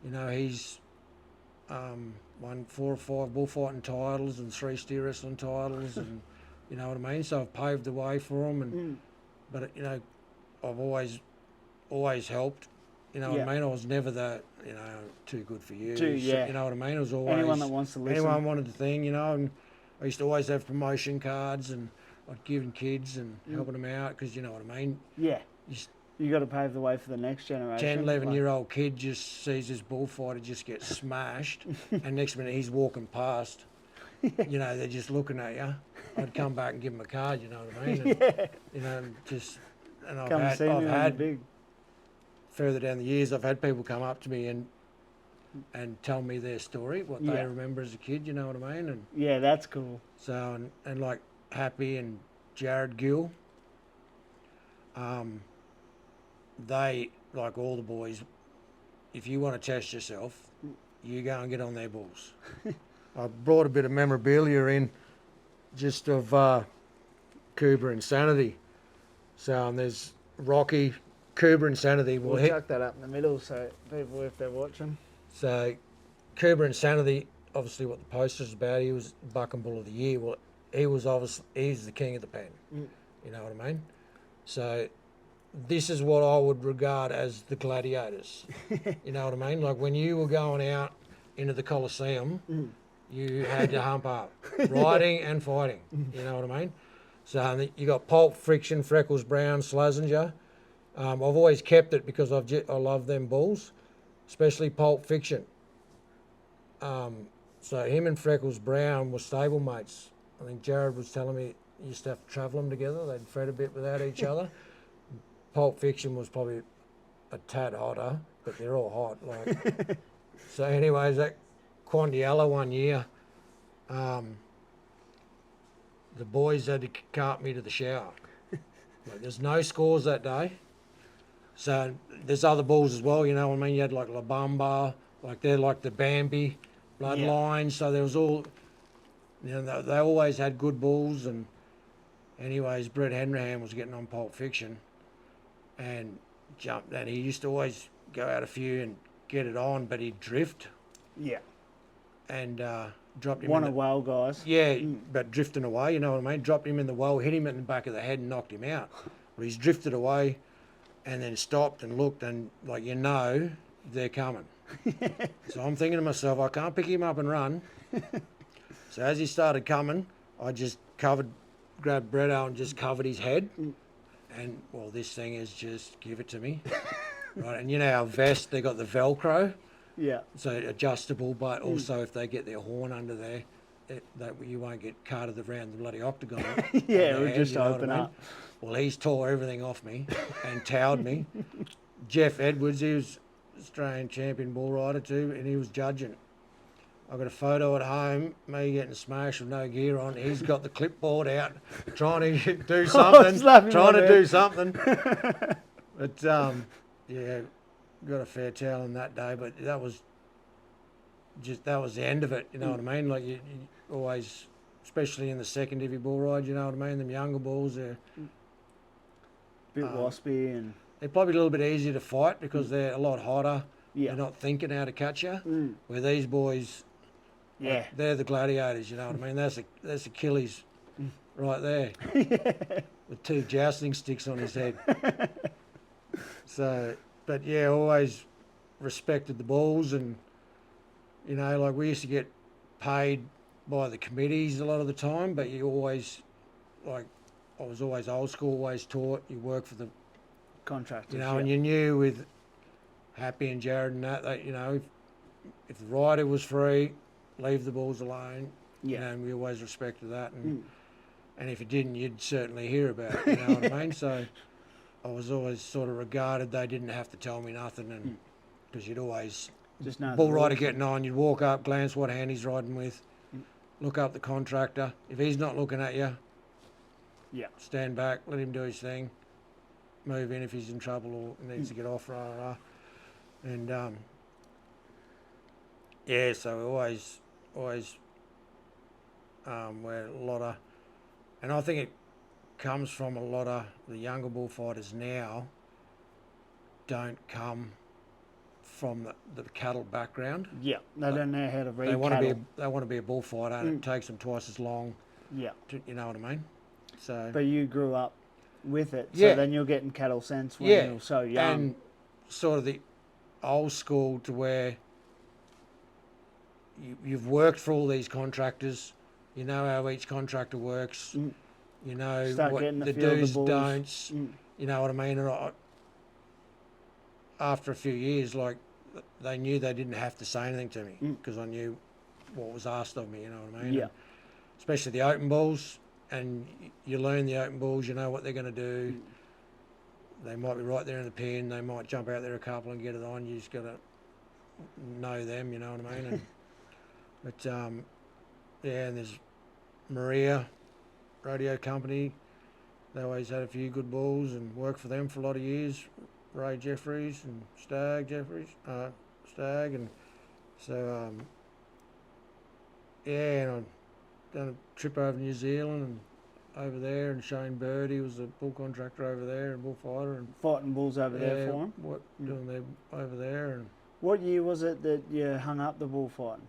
you know, he's won 4 or 5 bullfighting titles and 3 steer wrestling titles, and you know what I mean. So I've paved the way for them, and but you know, I've always helped. You know what I mean. I was never the too good for you. You know what I mean. It was always anyone that wants to listen. Anyone wanted the thing, you know. And I used to always have promotion cards, and I'd give them kids and helping them out, because you know what I mean. Yeah. You got to pave the way for the next generation. 10, 11-year-old kid just sees this bullfighter just get smashed, and next minute he's walking past. You know, they're just looking at you. I'd come back and give them a card, you know what I mean? And, you know, and I've had further down the years, I've had people come up to me and tell me their story, what they remember as a kid, you know what I mean? And yeah, that's cool. So, and like Happy and Jared Gill, they, like all the boys, if you want to test yourself, you go and get on their bulls. I brought a bit of memorabilia in just of Cooper Insanity. So there's Rocky, Cooper Insanity. We'll chuck that up in the middle so people, if they're watching. So Cooper Insanity, obviously what the poster's about, he was Buck and Bull of the Year. Well, he's the king of the pen. You know what I mean? So this is what I would regard as the gladiators. You know what I mean? Like when you were going out into the Colosseum, you had to hump up, riding and fighting. You know what I mean? So you got Pulp Fiction, Freckles Brown, Slazenger. I've always kept it because I love them bulls, especially Pulp Fiction. So him and Freckles Brown were stablemates. I think Jared was telling me he used to have to travel them together. They'd fret a bit without each other. Pulp Fiction was probably a tad hotter, but they're all hot. Like so. Anyways, that Quandiella one year, the boys had to cart me to the shower. Like, there's no scores that day. So there's other bulls as well. You know what I mean? You had like La Bamba, like they're like the Bambi bloodline. So there was all. You know, they always had good bulls. And anyways, Brett Henrihan was getting on Pulp Fiction. And jumped, and he used to always go out a few and get it on, but he'd drift. Yeah. And dropped him. One of well guys. Yeah, but drifting away, you know what I mean? Dropped him in the well, hit him in the back of the head and knocked him out. But he's drifted away and then stopped and looked, and like, you know, they're coming. So I'm thinking to myself, I can't pick him up and run. So as he started coming, I just grabbed Bretto and just covered his head. And, well, this thing is just give it to me. Right, and you know our vest, they got the Velcro. Yeah. So adjustable, but also if they get their horn under there, you won't get carted around the bloody octagon. Yeah, it would just open up. Well, he's tore everything off me and towed me. Jeff Edwards, he was Australian champion bull rider too, and he was judging. I've got a photo at home, me getting smashed with no gear on. He's got the clipboard out, trying to do something, But, yeah, got a fair towel that day, but that was the end of it, you know what I mean? Like, you always, especially in the second divvy bull ride, you know what I mean? Them younger bulls, they're bit waspy, and they're probably a little bit easier to fight because they're a lot hotter. They're not thinking how to catch you. Where these boys... Yeah, they're the gladiators, you know what I mean? That's Achilles right there with 2 jousting sticks on his head. So, but yeah, always respected the bulls, and, you know, like we used to get paid by the committees a lot of the time, but you always, like, I was always old school, always taught, you work for the contractors, you know, and you knew with Happy and Jared and that you know, if the rider was free, leave the bulls alone. Yeah. You know, and we always respected that. And if you didn't, you'd certainly hear about it. You know what I mean? So I was always sort of regarded, they didn't have to tell me nothing. And because you'd always, just know bull rider getting on, you'd walk up, glance what hand he's riding with, look up the contractor. If he's not looking at you, stand back, let him do his thing, move in if he's in trouble or needs to get off, And, yeah, so we always where a lot of, and I think it comes from a lot of the younger bullfighters now don't come from the cattle background. Yeah, they don't know how to read They want cattle. to be a bullfighter, and it takes them twice as long. Yeah. You know what I mean? So. But you grew up with it, so Yeah. then you're getting cattle sense when you're so young. And sort of the old school to where you've worked for all these contractors, you know how each contractor works, you know what the do's, don'ts, you know what I mean? And after a few years, like, they knew they didn't have to say anything to me because I knew what was asked of me, you know what I mean? Yeah. And especially the open bulls, and you learn the open bulls, you know what they're going to do. They might be right there in the pen, they might jump out there a couple and get it on, you just got to know them, you know what I mean? And, but, yeah, and there's Maria Rodeo Company. They always had a few good bulls and worked for them for a lot of years. Ray Jeffries and Stag, and so, yeah, and I've done a trip over New Zealand and over there, and Shane Bird, he was a bull contractor over there and bullfighter. And fighting bulls over there for him? Doing there over there. And what year was it that you hung up the bullfighting?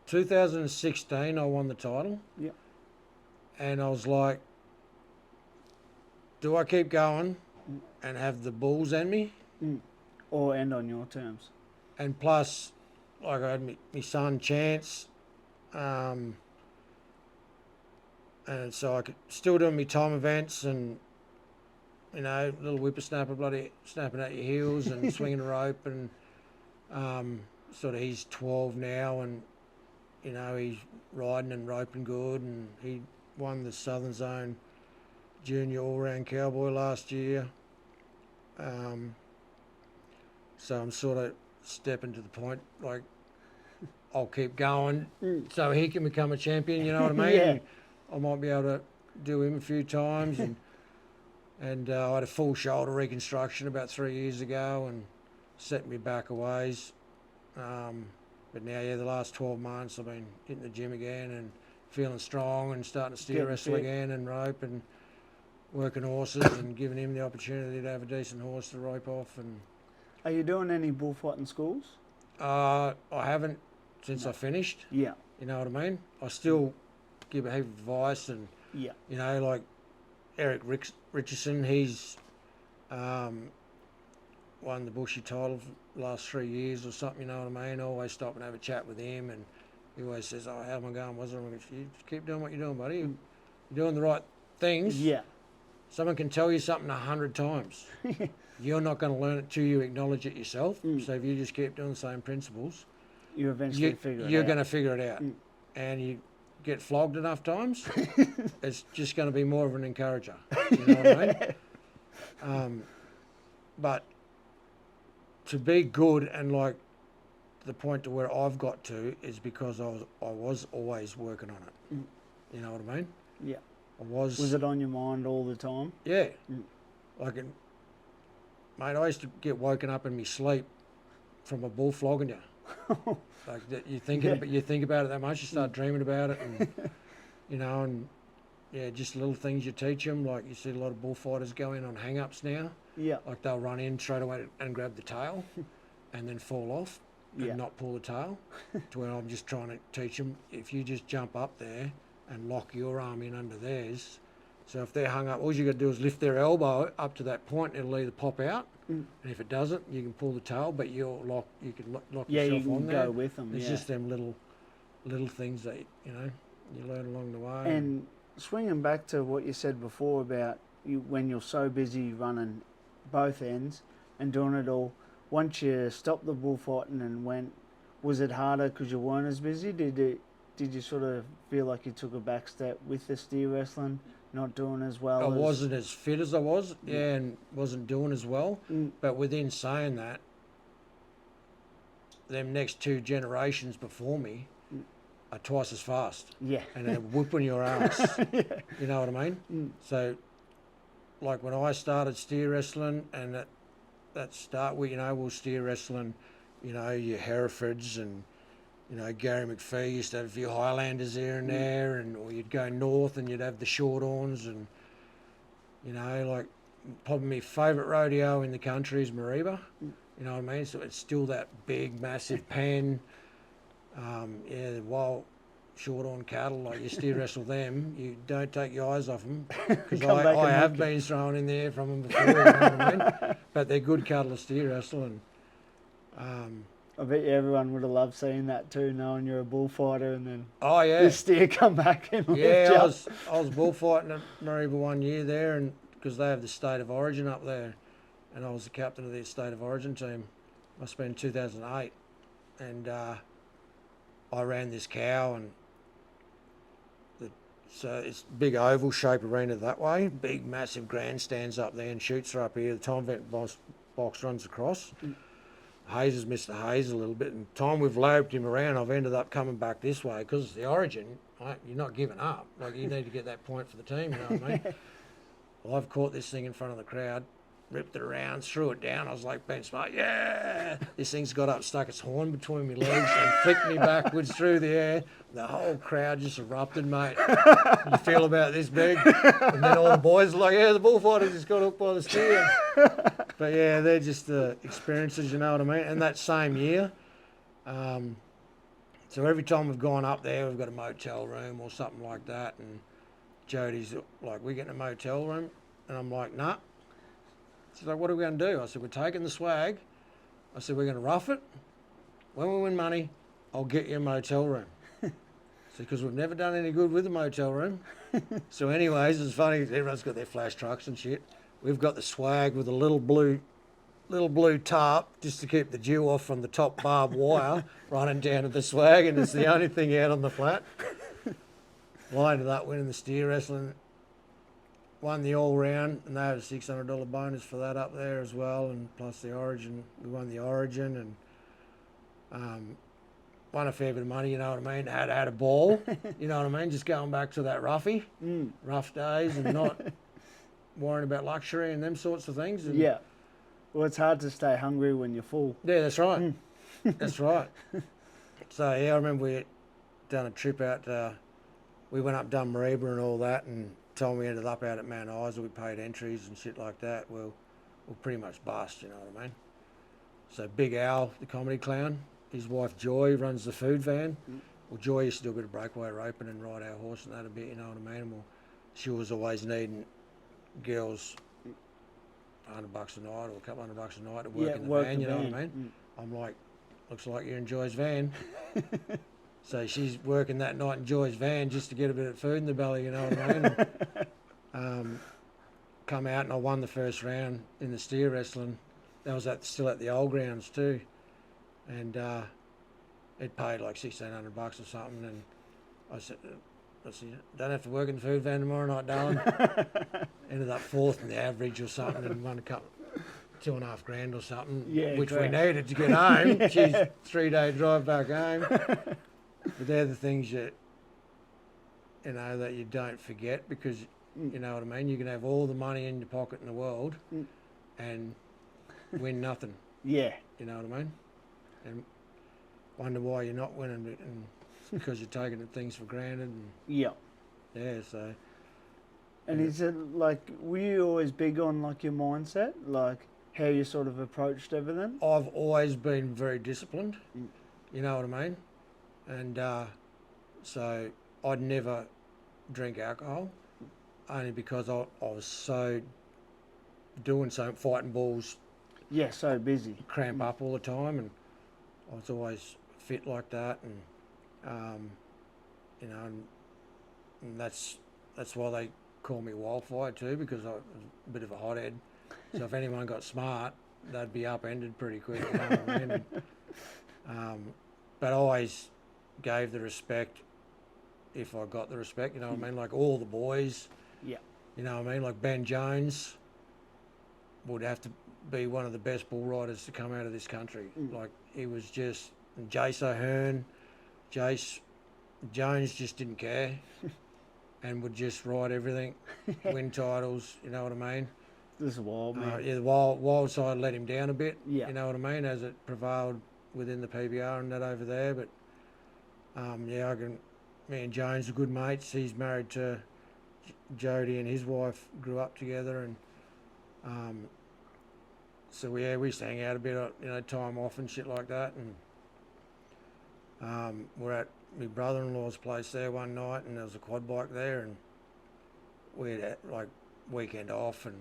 2016, I won the title. Yep. And I was like, do I keep going and have the bulls in me? Or end on your terms? And plus, like, I had my son Chance, and so I could still doing my time events and, you know, little whippersnapper bloody snapping at your heels and swinging a rope, and sort of he's 12 now, and, you know, he's riding and roping good, and he won the Southern Zone Junior All-Round Cowboy last year. So I'm sort of stepping to the point, like, I'll keep going so he can become a champion, you know what I mean? Yeah. I might be able to do him a few times, and I had a full shoulder reconstruction about 3 years ago and set me back a ways. But now, yeah, the last 12 months I've been hitting the gym again and feeling strong and starting to steer wrestle again and rope and working horses and giving him the opportunity to have a decent horse to rope off. And are you doing any bullfighting schools? I haven't since I finished. Yeah. You know what I mean? I still give a heap of advice, and yeah, you know, like Eric Richardson, he's won the Bushy title for the last 3 years or something, you know what I mean? I always stop and have a chat with him, and he always says, oh, how am I going? You just keep doing what you're doing, buddy. You're doing the right things. Yeah. Someone can tell you something 100 times. You're not going to learn it till you acknowledge it yourself. So if you just keep doing the same principles, you eventually figure it out. You're going to figure it out. And you get flogged enough times, it's just going to be more of an encourager. You know what I mean? But to be good, and like the point to where I've got to is because I was always working on it. You know what I mean? Yeah. Was it on your mind all the time? Yeah. Like, mate, I used to get woken up in my sleep from a bull flogging you. Like, you think about it that much, you start dreaming about it, and you know, and yeah, just little things you teach them. Like, you see a lot of bullfighters go in on hang-ups now. Yeah. Like, they'll run in straight away and grab the tail, and then fall off and not pull the tail. To where I'm just trying to teach them, if you just jump up there and lock your arm in under theirs. So if they're hung up, all you got to do is lift their elbow up to that point. It'll either pop out, and if it doesn't, you can pull the tail. But you can lock yourself on there. Yeah, you can go with them. It's just them little things that you learn along the way. And swinging back to what you said before about when you're so busy running both ends and doing it all, once you stopped the bullfighting and went, was it harder because you weren't as busy? Did you sort of feel like you took a back step with the steer wrestling, not doing as well? I wasn't as fit as I was, and wasn't doing as well. But within saying that, them next two generations before me are twice as fast. Yeah. And they're whooping your ass. You know what I mean? So, like when I started steer wrestling, and that start with, we'll steer wrestling, your Herefords and, Gary McPhee used to have a few Highlanders here and there, or you'd go north and you'd have the Shorthorns, and, like probably my favourite rodeo in the country is Mareeba. You know what I mean? So it's still that big, massive pen. Wild short-horn cattle, like you steer wrestle them, you don't take your eyes off them, because I have been thrown in there from them before, you know what I mean? But they're good cattle to steer wrestle, and I bet you everyone would have loved seeing that too, knowing you're a bullfighter and then the steer come back and lift you I up. was bullfighting at Mareeba 1 year there, and because they have the state of origin up there, and I was the captain of their state of origin team. Must have been 2008, and I ran this cow, and so it's big oval shape arena that way, big massive grandstands up there, and chutes are up here. The time event box runs across. Hayes has missed the Hayes a little bit, and time we've loped him around, I've ended up coming back this way because it's the origin. Right? You're not giving up. Like, you need to get that point for the team, you know what I mean? Well, I've caught this thing in front of the crowd, ripped it around, threw it down. I was like, Ben Smart, yeah! This thing's got up, stuck its horn between my legs and flicked me backwards through the air. The whole crowd just erupted, mate. You feel about this big? And then all the boys are like, yeah, the bullfighter just got hooked by the steer. But yeah, they're just the experiences, you know what I mean? And that same year, so every time we've gone up there, we've got a motel room or something like that. And Jody's like, we getting a motel room? And I'm like, nah. She's like, what are we going to do? I said, we're taking the swag. I said, we're going to rough it. When we win money, I'll get you a motel room. So, because we've never done any good with a motel room. So anyways, it's funny, everyone's got their flash trucks and shit. We've got the swag with a little blue tarp just to keep the dew off from the top barbed wire running down to the swag, and it's the only thing out on the flat. Well, I ended up winning the steer wrestling. Won the all-round, and they had a $600 bonus for that up there as well, and plus the Origin. We won the Origin, and won a fair bit of money, you know what I mean? Had a ball, you know what I mean? Just going back to that rough days, and not worrying about luxury and them sorts of things. And yeah. Well, it's hard to stay hungry when you're full. yeah, that's right. That's right. So, yeah, I remember we done a trip out, we went up done Mareeba and all that, and time we ended up out at Mount Isa, we paid entries and shit like that. We'll pretty much bust, you know what I mean? So Big Al, the comedy clown, his wife Joy runs the food van. Well, Joy used to do a bit of breakaway roping and ride our horse and that a bit, you know what I mean? Well, she was always needing girls $100 a night or a couple $100 a night to work in the van, you know what I mean? I'm like, looks like you're in Joy's van. So she's working that night in Joy's van just to get a bit of food in the belly, you know what I mean? And, come out and I won the first round in the steer wrestling. That was still at the old grounds too. And it paid like $1,600 or something. And I said, don't have to work in the food van tomorrow night, darling. Ended up fourth in the average or something, and won a couple, $2.5 grand or something, which we needed to get home. Geez, 3-day drive back home. But they're the things that you don't forget, because you know what I mean. You can have all the money in your pocket in the world and win nothing. Yeah. You know what I mean? And wonder why you're not winning, and it's because you're taking things for granted. And yeah. So. And is it like, were you always big on like your mindset, like how you sort of approached everything? I've always been very disciplined. You know what I mean? And so I'd never drink alcohol, only because I was so fighting bulls. Yeah, so busy. Cramp up all the time, and I was always fit like that, and and that's why they call me Wildfire too, because I was a bit of a hothead. So if anyone got smart, they'd be upended pretty quick. You know what I mean? And, but I always gave the respect if I got the respect, you know what I mean? Like all the boys, yeah, you know what I mean? Like Ben Jones would have to be one of the best bull riders to come out of this country. Like he was just, and Jace O'Hearn, Jones just didn't care and would just ride everything, win titles, you know what I mean? This is wild, man. Yeah, the wild side let him down a bit, yeah, you know what I mean, as it prevailed within the PBR and that over there. But me and Jones are good mates. He's married to Jody, and his wife grew up together, and So we used to hang out a bit, time off and shit like that. And we're at my brother-in-law's place there one night, and there was a quad bike there, and we had like weekend off and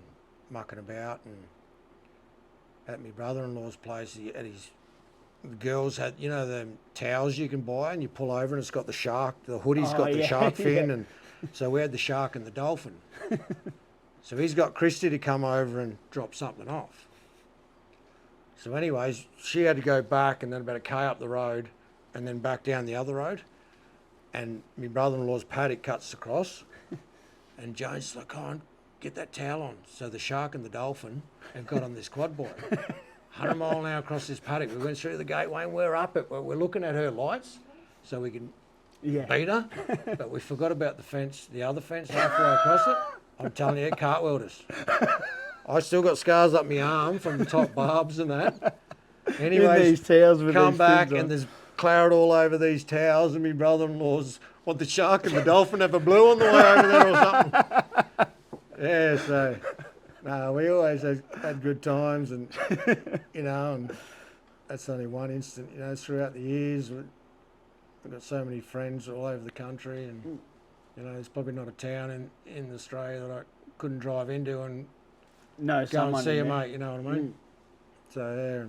mucking about. And at my brother-in-law's place, the girls had, the towels you can buy, and you pull over, and it's got the shark. The hoodie's got the shark fin, and so we had the shark and the dolphin. So he's got Christy to come over and drop something off. So anyways, she had to go back and then about a K up the road and then back down the other road. And my brother-in-law's paddock cuts across. And Jones like, "Come on, get that towel on." So the shark and the dolphin have got on this quad bike. 100 mile an hour across this paddock. We went through the gateway and we're up it. We're looking at her lights so we can beat her. But we forgot about the fence, the other fence halfway across it. I'm telling you, it cartwheeled us. I still got scars up my arm from the top barbs and that. Anyways, come back and there's claret all over these towels, and my brother-in-law's what the shark and the dolphin ever blew on the way over there or something. Yeah, so no, we always had good times, and and that's only one instant. Throughout the years, we've got so many friends all over the country, and there's probably not a town in Australia that I couldn't drive into and go and see a mate. You know what I mean? So yeah.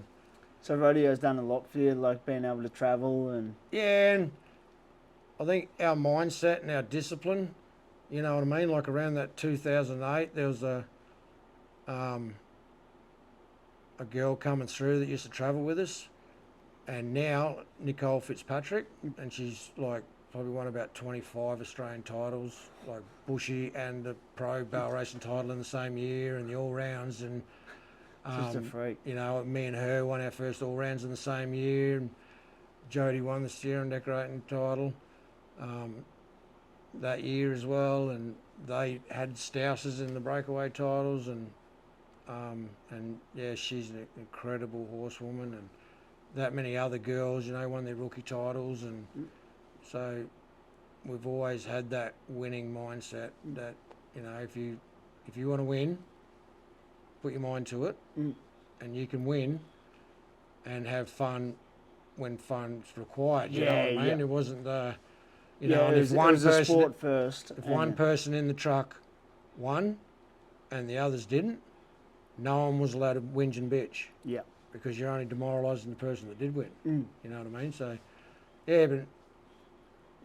So rodeo's done a lot for you, like being able to travel and... Yeah, and I think our mindset and our discipline, you know what I mean? Like around that 2008, there was a girl coming through that used to travel with us, and now Nicole Fitzpatrick, and she's like probably won about 25 Australian titles, like Bushy and the Pro Barrel Racing title in the same year, and the all-rounds, and... She's a freak. Me and her won our first all-rounds in the same year, and Jody won the steer and decorating title that year as well, and they had Stousers in the breakaway titles, and she's an incredible horsewoman, and that many other girls, won their rookie titles, and so we've always had that winning mindset that, if you want to win, put your mind to it, and you can win and have fun when fun's required. You know what I mean? It wasn't and if one person, sport first. If one person in the truck won and the others didn't, no one was allowed to whinge and bitch. Yeah. Because you're only demoralising the person that did win. You know what I mean? So,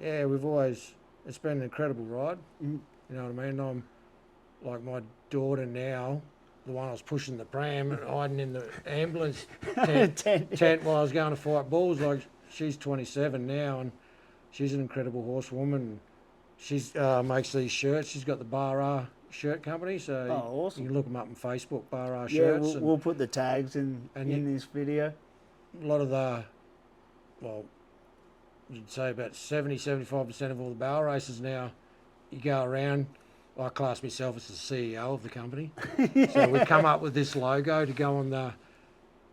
we've always, it's been an incredible ride. You know what I mean? I'm like my daughter now, the one I was pushing the pram and hiding in the ambulance tent while I was going to fight bulls. Like, she's 27 now, and she's an incredible horsewoman. She's makes these shirts. She's got the Bar shirt company, so awesome. You can look them up on Facebook, Bar shirts. Yeah, we'll put the tags in this video. A lot of you'd say about 70-75% of all the barrel races now, you go around. I class myself as the CEO of the company, so we come up with this logo to go on the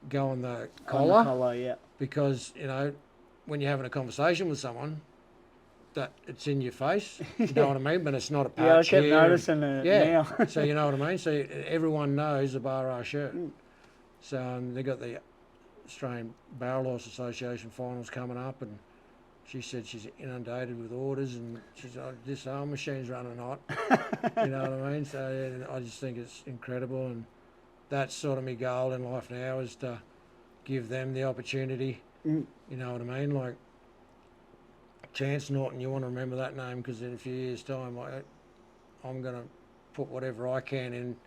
collar. On the collar, yeah. Because when you're having a conversation with someone, that it's in your face. You know what I mean? But it's not a patch. Yeah, I kept noticing it now. So you know what I mean? So everyone knows the Bar shirt. So they got the Australian Barrel Horse Association finals coming up, and she said she's inundated with orders, and she's like, this arm machine's running hot. You know what I mean? So I just think it's incredible, and that's sort of my goal in life now, is to give them the opportunity. You know what I mean? Like Chance Norton, you want to remember that name, because in a few years' time, I'm going to put whatever I can in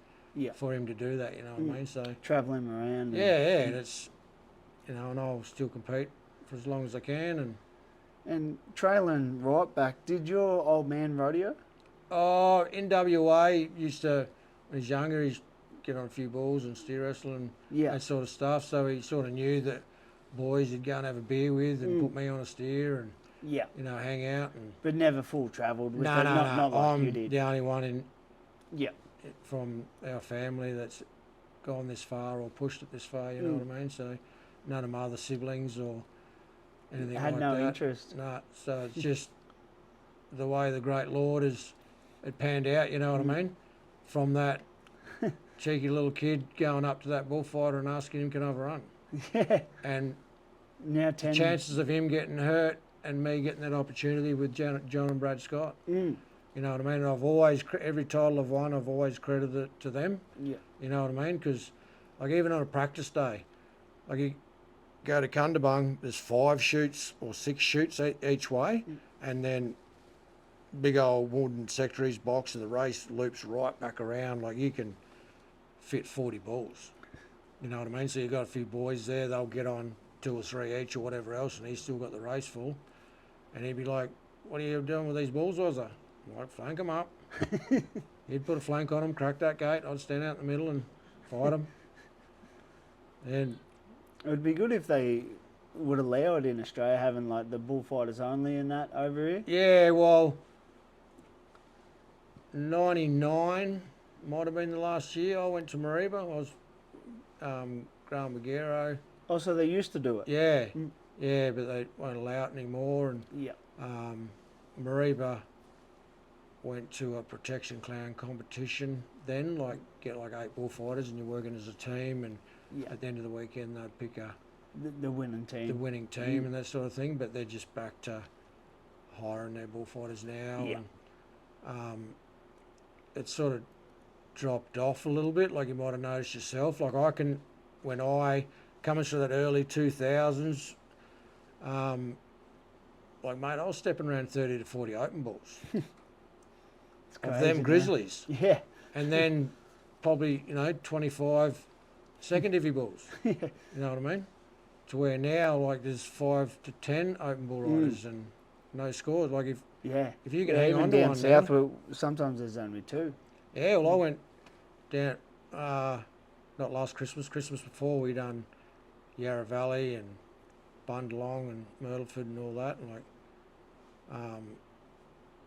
for him to do that. You know what I mean? So travel him around. And it's and I'll still compete for as long as I can. And trailing right back, did your old man rodeo? Oh, in WA, used to, when he was younger, he'd get on a few bulls and steer wrestle and that sort of stuff. So he sort of knew that boys he'd go and have a beer with and put me on a steer and, hang out. But never full travelled with No, not like I'm you did. the only one from our family that's gone this far or pushed it this far, you know what I mean? So none of my other siblings or anything like that. Had no interest. No, so it's just the way the great Lord it panned out, you know what I mean? From that cheeky little kid going up to that bullfighter and asking him, can I have a run? Yeah. And Now the chances of him getting hurt and me getting that opportunity with John and Brad Scott. Mm. You know what I mean? I've always, every title I've won, I've always credited it to them. Yeah. You know what I mean? Because, like, even on a practice day, like, you go to Cundabung, there's 5 chutes or 6 chutes each way, and then big old wooden secretaries box, and the race loops right back around. Like, you can fit 40 bulls. You know what I mean? So you've got a few boys there, they'll get on 2 or 3 each or whatever else, and he's still got the race full. And he'd be like, what are you doing with these bulls, was I? Like, flank them up. He'd put a flank on them, crack that gate, I'd stand out in the middle and fight them. And it would be good if they would allow it in Australia, having like the bullfighters only and that over here. Yeah, well, 99 might have been the last year I went to Mareeba. I was Graham Magero. Oh, so they used to do it? Yeah, yeah, but they won't allow it anymore. And yeah, Mareeba went to a protection clown competition then, like get like 8 bullfighters and you're working as a team, and at the end of the weekend they'd pick the winning team. The winning team and that sort of thing, but they're just back to hiring their bullfighters now. Yeah. And, it's sort of dropped off a little bit, like you might have noticed yourself. Like when I, coming through that early 2000s, like, mate, I was stepping around 30 to 40 open bulls. Of them grizzlies. Yeah. And then probably, 25 second divvy bulls. Yeah. You know what I mean? To where now, like, there's 5 to 10 open bull riders and no scores. Like, if you can hang on to down one south, now, sometimes there's only 2. Yeah, well, I went down, not last Christmas before, we done Yarra Valley and Bundalong and Myrtleford and all that. And, like,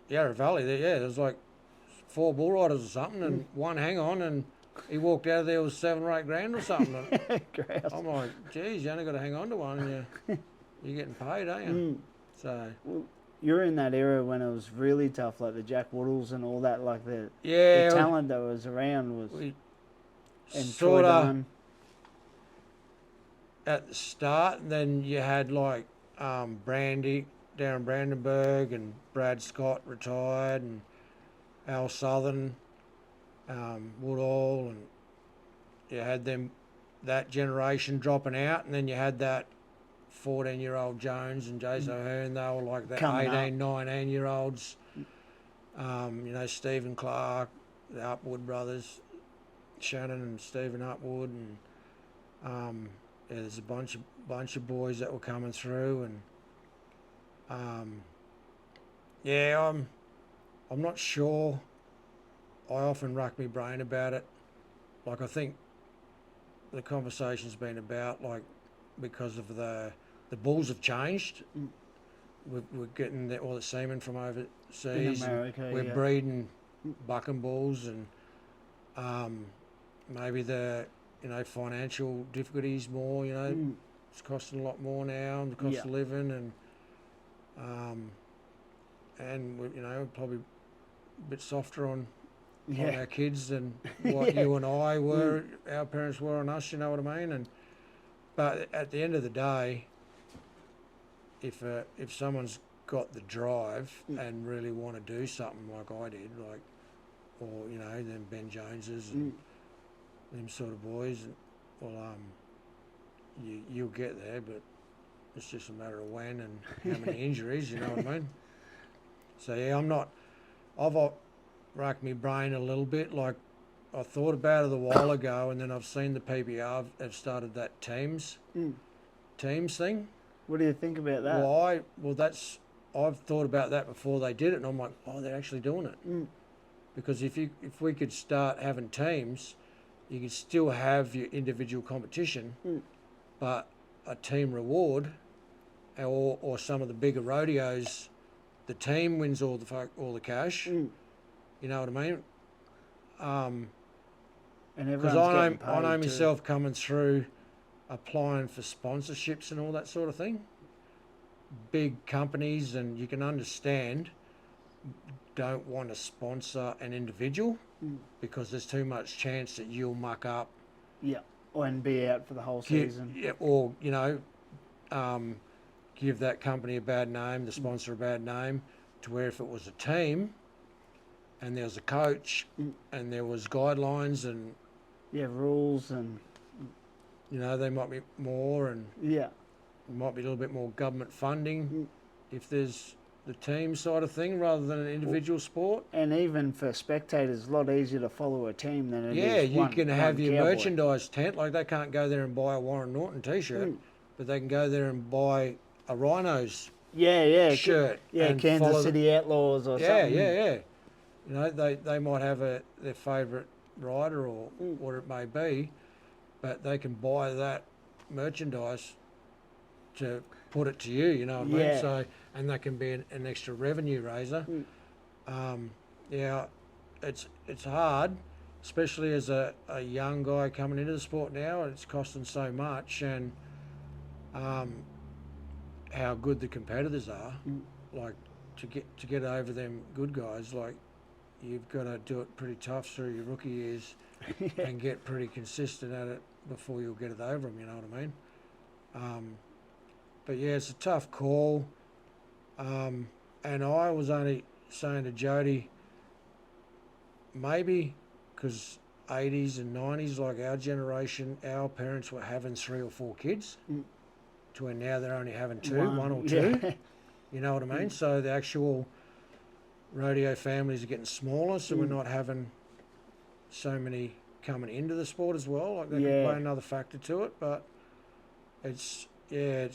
Yarra Valley, there was like 4 bull riders or something, and one hang on, and he walked out of there with 7 or 8 grand or something. I'm like, geez, you only got to hang on to one, and you're getting paid, aren't you? So. Well, you're in that era when it was really tough, like the Jack Woodalls and all that, like the talent that was around was. And sort of at the start, and then you had like Brandy, Darren Brandenburg, and Brad Scott retired, and Al Southern, Woodall, and you had that generation dropping out, and then you had that 14-year-old Jones and Jace O'Hearn. They were like the 18, 19-year-olds. Stephen Clark, the Upwood brothers, Shannon and Stephen Upwood, and there's a bunch of boys that were coming through, and I'm not sure. I often rack my brain about it. Like, I think the conversation's been about, like, because of the bulls have changed. We're getting all the semen from overseas. In America, we're breeding bucking bulls, and maybe the financial difficulties more. It's costing a lot more now, and the cost of living, and we're probably a bit softer on our kids than what you and I were, our parents were on us. You know what I mean? But at the end of the day, if someone's got the drive and really want to do something like I did, like, or them Ben Joneses and them sort of boys, well, you'll get there, but it's just a matter of when and how many injuries. You know what I mean? So I've racked my brain a little bit. Like, I thought about it a while ago, and then I've seen the PBR have started that teams thing. What do you think about that? Well, I've thought about that before they did it, and I'm like, oh, they're actually doing it. Because if we could start having teams, you could still have your individual competition, but a team reward, or some of the bigger rodeos, the team wins all the cash. You know what I mean? Because I know myself coming through, applying for sponsorships and all that sort of thing. Big companies, and you can understand don't want to sponsor an individual because there's too much chance that you'll muck up. Yeah, and be out for the whole season. Yeah, or, you know, give that company a bad name, the sponsor a bad name, to where if it was a team and there was a coach and there was guidelines and... Yeah, rules and... You know, they might be more and... Yeah. Might be a little bit more government funding if there's the team side of thing rather than an individual sport. And even for spectators, a lot easier to follow a team than it is Yeah, you can have your Cowboy. merchandise tent. Like, they can't go there and buy a Warren Norton T-shirt, but they can go there and buy a Rhinos shirt. Yeah, Kansas City Outlaws or something. Yeah. You know, they might have their favourite rider or what it may be, but they can buy that merchandise to put it to you, you know what I mean? So, and that can be an extra revenue raiser. Yeah, it's hard, especially as a young guy coming into the sport now. It's costing so much, and how good the competitors are. Like, to get over them good guys, like, you've got to do it pretty tough through your rookie years and get pretty consistent at it before you'll get it over them, you know what I mean? But yeah, it's a tough call. And I was only saying to Jody, maybe because 80s and 90s, like our generation, our parents were having 3 or 4 kids, to where now they're only having one or two. Yeah. You know what I mean? So the actual rodeo families are getting smaller, so we're not having so many coming into the sport as well. Like, that can play another factor to it, but it's a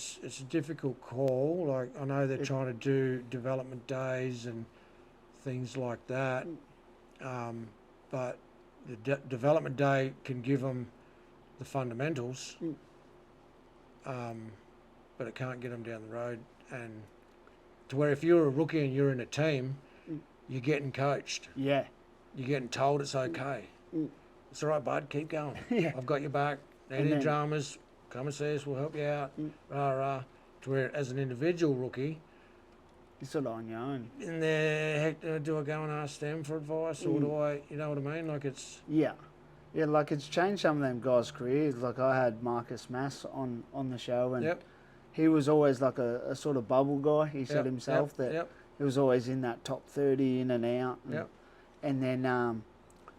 difficult call. Like, I know they're trying to do development days and things like that, but the development day can give them the fundamentals, but it can't get them down the road. And to where if you're a rookie and you're in a team, you're getting coached. Yeah. You're getting told it's okay. It's all right, bud, keep going. Yeah. I've got your back. Any dramas, come and see us, we'll help you out. Rah. To where, as an individual rookie, you're sort of on your own. In there, heck, do I go and ask them for advice, or do I, you know what I mean? Like, it's... Yeah, like, it's changed some of them guys' careers. Like, I had Marcus Mass on the show, and he was always like a sort of bubble guy. He said himself that he was always in that top 30, in and out. And then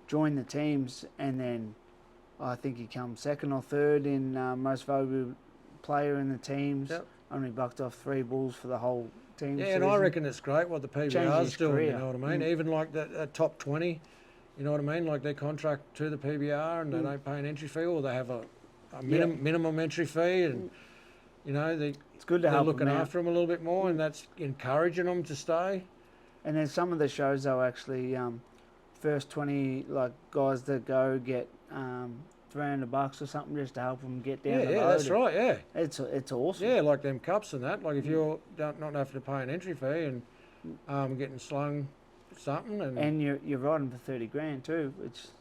joined the teams, and then I think he come second or third in most valuable player in the teams. Only bucked off 3 bulls for the whole team. Yeah, and I reckon it's great what the PBR's doing, career. You know what I mean? Even like that top 20, you know what I mean? Like, they contract to the PBR and they don't pay an entry fee, or they have a minimum entry fee, and you know, it's good to they're help looking them after them a little bit more, and that's encouraging them to stay. And then some of the shows, they'll actually first 20 like guys that go get $300 or something just to help them get down the road. Yeah, that's right. Yeah, it's awesome. Yeah, like them cups and that. Like, if you're not having to pay an entry fee and getting slung something, and you're riding for 30 grand too, which is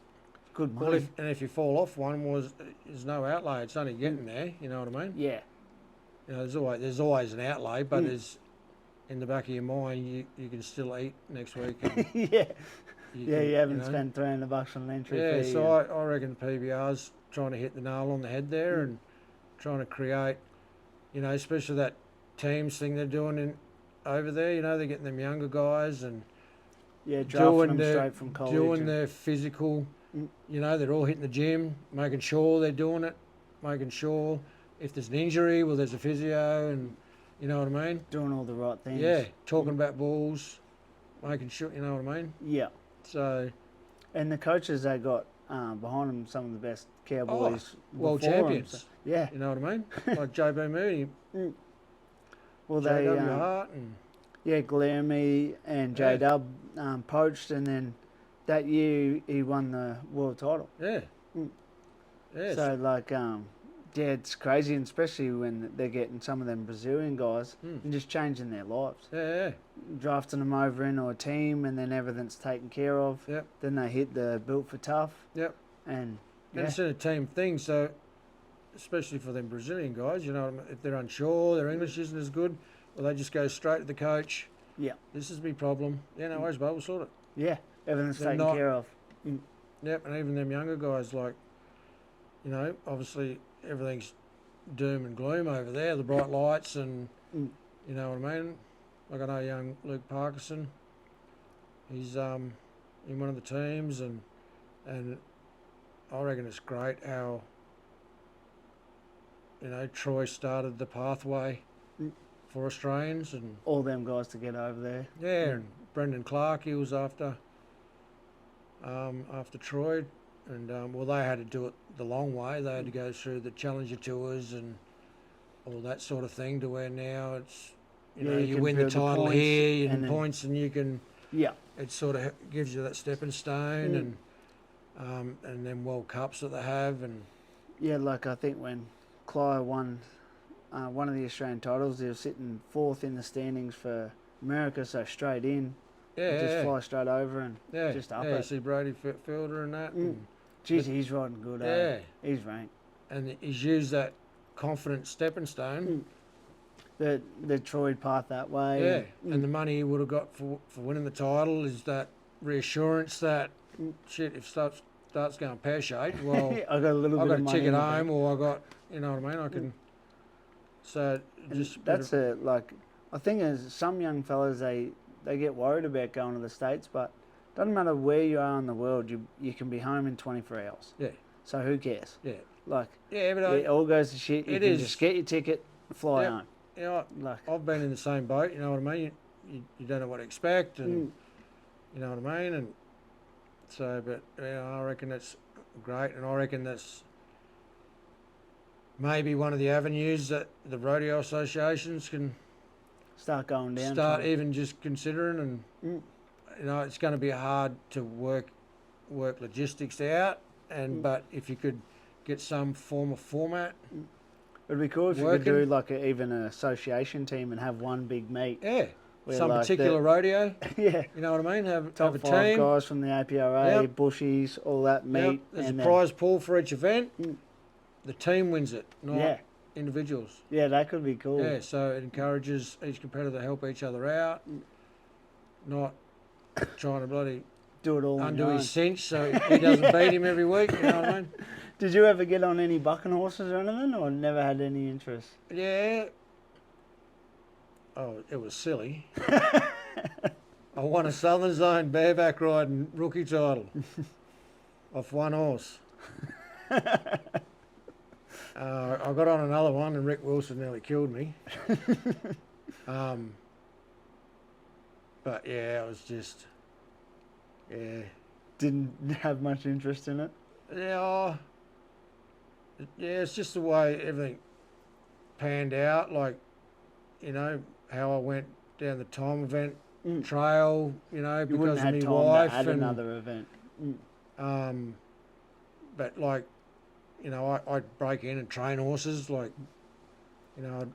good money. Well, if you fall off one, there's no outlay. It's only getting there. You know what I mean? Yeah. You know, there's always an outlay, but there's in the back of your mind, you can still eat next week. And you haven't spent $300 on an entry fee. Yeah, so I reckon the PBR's trying to hit the nail on the head there, and trying to create, you know, especially that teams thing they're doing over there. You know, they're getting them younger guys and drafting them straight from college. Doing their physical, you know, they're all hitting the gym, making sure they're doing it, making sure if there's an injury, well, there's a physio, and you know what I mean? Doing all the right things. Yeah, talking about bulls, making sure, you know what I mean? Yeah. So, and the coaches they got behind them, some of the best cowboys, world champions. Them, so, yeah, you know what I mean? Like JB Mooney. Well, they Hart and Glammy and J Dub poached, and then that year he won the world title. Yeah. Yeah. So like it's crazy, and especially when they're getting some of them Brazilian guys and just changing their lives. Yeah. Drafting them over into a team, and then everything's taken care of. Yep. Then they hit the built for tough. Yep. And it's a team thing, so especially for them Brazilian guys, you know, if they're unsure, their English isn't as good, well, they just go straight to the coach, Yeah. This is my problem. Yeah, no worries, bro. We'll sort it. Yeah. Everything's They're taken not- care of. Yep, and even them younger guys, like, you know, obviously everything's doom and gloom over there, the bright lights and, Mm. you know what I mean? Like I know young Luke Parkinson, he's in one of the teams, and I reckon it's great how, you know, Troy started the pathway Mm. for Australians, and All them guys to get over there. yeah, and Brendan Clark, he was after Troy, and well, they had to do it the long way. They had to go through the Challenger Tours and all that sort of thing, to where now it's, you know, you can win the build title points here and and then- points, and you can, Yeah. it sort of gives you that stepping stone, Mm. and then World Cups that they have, and Yeah, like I think when Clive won one of the Australian titles, he was sitting fourth in the standings for America, so straight in. yeah, Just yeah, fly straight over and yeah, just up yeah, it. see Brody Fielder and that, and, Geez, he's riding good, yeah, eh? He's ranked. and he's used that confident stepping stone. The Troy path that way. Yeah, and the money he would have got for winning the title is that reassurance that shit, if stuff starts going pear shaped, well, I got a little I bit got of a money ticket in the home, bank. or I got, you know what I mean. I can. So And just that's a like. I think as some young fellas, they get worried about going to the States, but doesn't matter where you are in the world, you can be home in 24 hours. Yeah. So who cares? Yeah. Like, Yeah, but it all goes to shit. You it can is- just get your ticket, fly Yep. home. you know, Like, I've been in the same boat. You know what I mean. You don't know what to expect, and Mm. you know what I mean. And so, but I reckon it's great, and I reckon that's maybe one of the avenues that the rodeo associations can start going down. start trying- even just considering, and Mm. you know, it's going to be hard to work logistics out, and but if you could get some form of format, It'd be cool if you working. could do like even an association team and have one big meet. yeah, where some like particular rodeo, yeah. you know what I mean, have Top a 5 team. guys from the APRA, Yep. bushies, all that meet. Yep, there's a and then- prize pool for each event. Mm. The team wins it, not Yeah, individuals. yeah, that could be cool. Yeah, so it encourages each competitor to help each other out, not trying to bloody Do it all on undo your own. his cinch so he doesn't beat him every week. You know what I mean? Did you ever get on any bucking horses or anything, or never had any interest? Yeah. Oh, it was silly. I won a Southern Zone bareback riding rookie title off one horse. I got on another one, and Rick Wilson nearly killed me. But yeah, it was just, yeah, Didn't have much interest in it. yeah, yeah. It's just the way everything panned out. Like, you know, how I went down the time event Mm. trail. You know, You because wouldn't of have my time wife to add and another event. but like, you know, I'd break in and train horses. Like, you know, I'd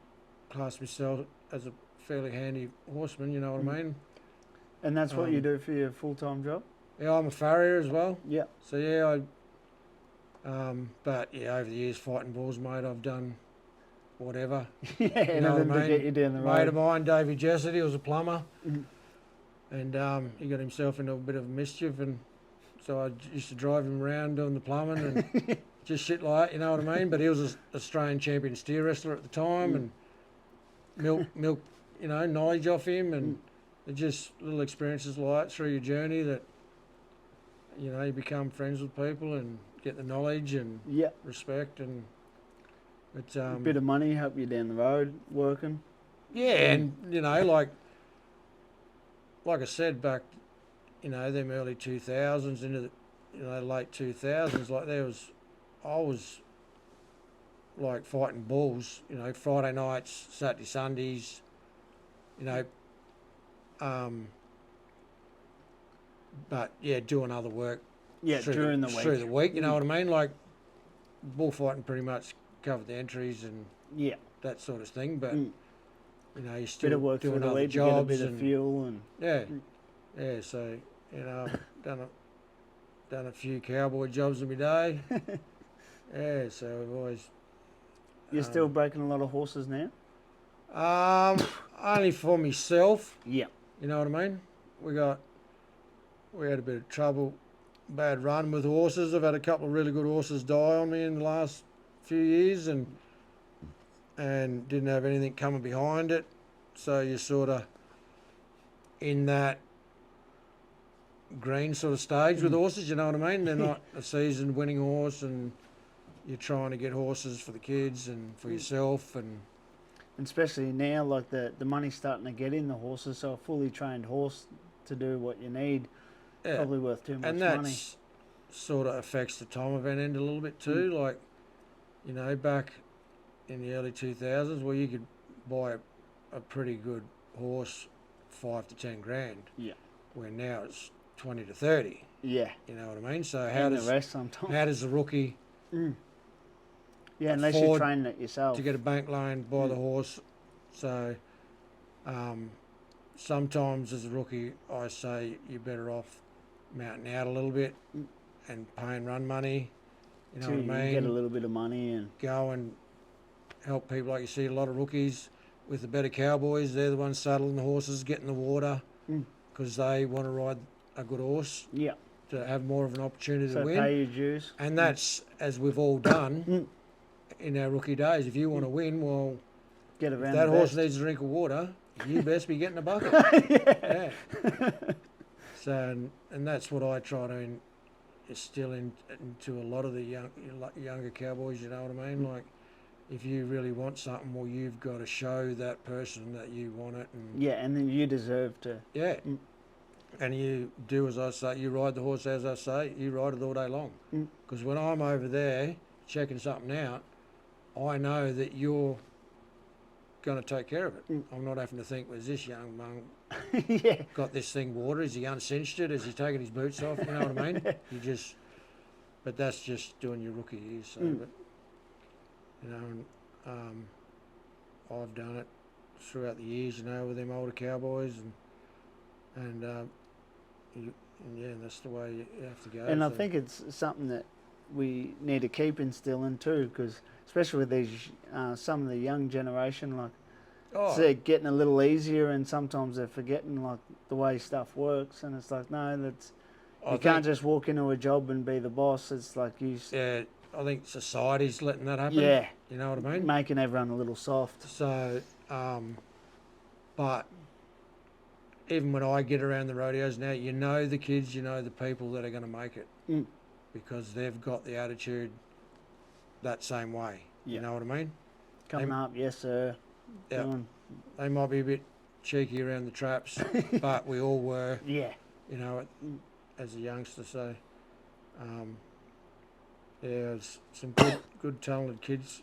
class myself as a fairly handy horseman. You know what I mean? And that's what you Um, do for your full-time job? Yeah, I'm a farrier as well. Yeah. So yeah, but yeah, over the years fighting bulls, mate, I've done whatever. Yeah, You know what anything I to mean? get you down the Mate of road. mine, Davey Jessett, he was a plumber, Mhm. and he got himself into a bit of mischief, and so I used to drive him around doing the plumbing and just shit like that, you know what I mean? But he was an Australian champion steer wrestler at the time, and milk, you know, knowledge off him, and they're just little experiences like that through your journey that, you know, you become friends with people and get the knowledge and Yeah, respect, and it's a bit of money help you down the road working. yeah, and you know, like I said, back, you know, them early 2000s into the, you know, late 2000s, like I was like fighting bulls, you know, Friday nights, Saturday, Sundays, you know, but yeah, doing other work Yeah, through during the week. through the week, you know what I mean? Like bullfighting pretty much covered the entries and Yeah, that sort of thing, but Mm. you know, you're bit still of work doing through the other week to get a jobs bit of and fuel and yeah, yeah. So you know, done a few cowboy jobs in my day. Yeah, so I've always you're still breaking a lot of horses now. only for myself. Yeah. You know what I mean? We had a bit of trouble, bad run with horses. I've had a couple of really good horses die on me in the last few years, and didn't have anything coming behind it. So you're sort of in that green sort of stage with horses, you know what I mean? They're not a seasoned winning horse, and you're trying to get horses for the kids and for yourself, and especially now, like the money's starting to get in the horses, so a fully trained horse to do what you need, probably worth too much money. And that sort of affects the time event end a little bit too. Like, you know, back in the early 2000s, where you could buy a pretty good horse 5 to 10 grand. Yeah. Where now it's 20 to 30. Yeah. You know what I mean? So how does the rookie yeah, unless you're training it yourself. To get a bank loan, buy the horse. So sometimes as a rookie, I say you're better off mounting out a little bit and paying run money. You know what I mean? Get a little bit of money and go and help people. Like you see a lot of rookies with the better cowboys. They're the ones saddling the horses, getting the water, because they want to ride a good horse. Yeah. To have more of an opportunity to win. So pay your dues. And that's, as we've all done in our rookie days. If you want to win, well, get around if that horse needs a drink of water, you best be getting a bucket. Yeah. So, and that's what I try to instill into a lot of the younger cowboys, you know what I mean? Like, if you really want something, well, you've got to show that person that you want it. And and then you deserve to. Yeah. And you do as I say, you ride the horse as I say, you ride it all day long. Because when I'm over there checking something out, I know that you're going to take care of it. I'm not having to think, was this young man got this thing water? Is he uncinched it? Is he taking his boots off? You know what I mean? But that's just doing your rookie years. So, but, you know, and, I've done it throughout the years, you know, with them older cowboys, and that's the way you have to go. And I think it's something that we need to keep instilling too, because especially with these some of the young generation, like they're getting a little easier, and sometimes they're forgetting like the way stuff works, and it's like, no, you can't just walk into a job and be the boss. It's like I think society's letting that happen. Yeah, you know what I mean, making everyone a little soft. So, but even when I get around the rodeos now, you know the kids, you know the people that are going to make it, because they've got the attitude that same way. You know what I mean? Coming up, yes sir. Yeah. They might be a bit cheeky around the traps, but we all were. Yeah. You know, as a youngster, so there's some good talented kids,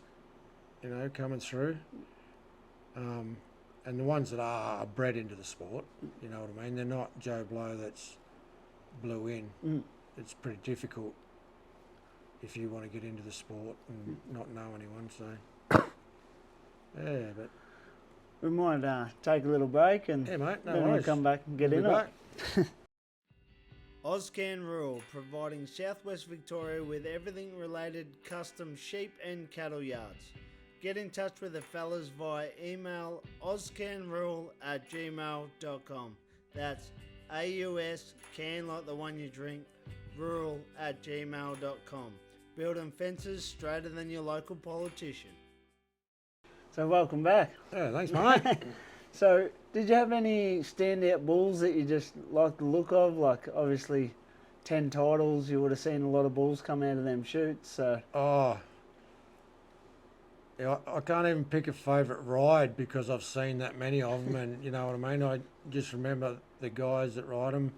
you know, coming through. And the ones that are bred into the sport, you know what I mean? They're not Joe Blow that's blew in. It's pretty difficult if you want to get into the sport and not know anyone. So, yeah, but we might take a little break and mate, then we'll come back and get into it. Ozcan Rural, providing Southwest Victoria with everything related custom sheep and cattle yards. Get in touch with the fellas via email ozcanrural@gmail.com. That's AUS, can like the one you drink, rural@gmail.com. Building fences straighter than your local politician. So welcome back. Yeah, thanks mate. So did you have any standout bulls that you just like the look of? Like obviously 10 titles, you would have seen a lot of bulls come out of them shoots. So. Yeah, I can't even pick a favourite ride because I've seen that many of them, and you know what I mean. I just remember the guys that ride them.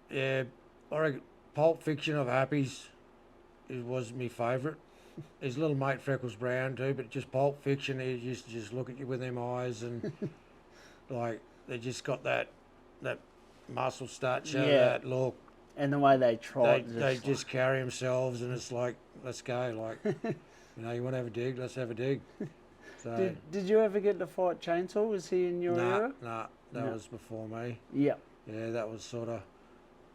Yeah, I reckon Pulp Fiction of Happy's was my favourite. His little mate Freckles Brown too, but just Pulp Fiction, he used to just look at you with them eyes, and like they just got that muscle stature, that look. And the way they trot. They just carry themselves, and it's like, let's go, like. You know, you want to have a dig? Let's have a dig. So, did you ever get to fight Chainsaw? Was he in your era? Nah, that was before me. Yeah. Yeah, that was sort of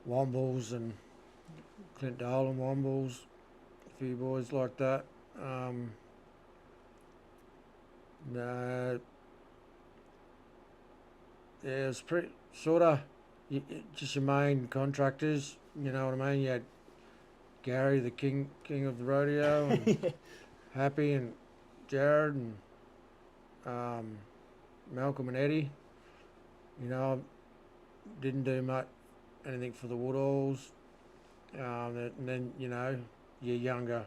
Wombles and Clint Dolan Wombles, a few boys like that. No, Yeah, it was pretty sort of just your main contractors. You know what I mean? You had Gary, the king of the rodeo, and Happy and Jared and Malcolm and Eddie. You know, didn't do much anything for the Woodalls. And then you know your younger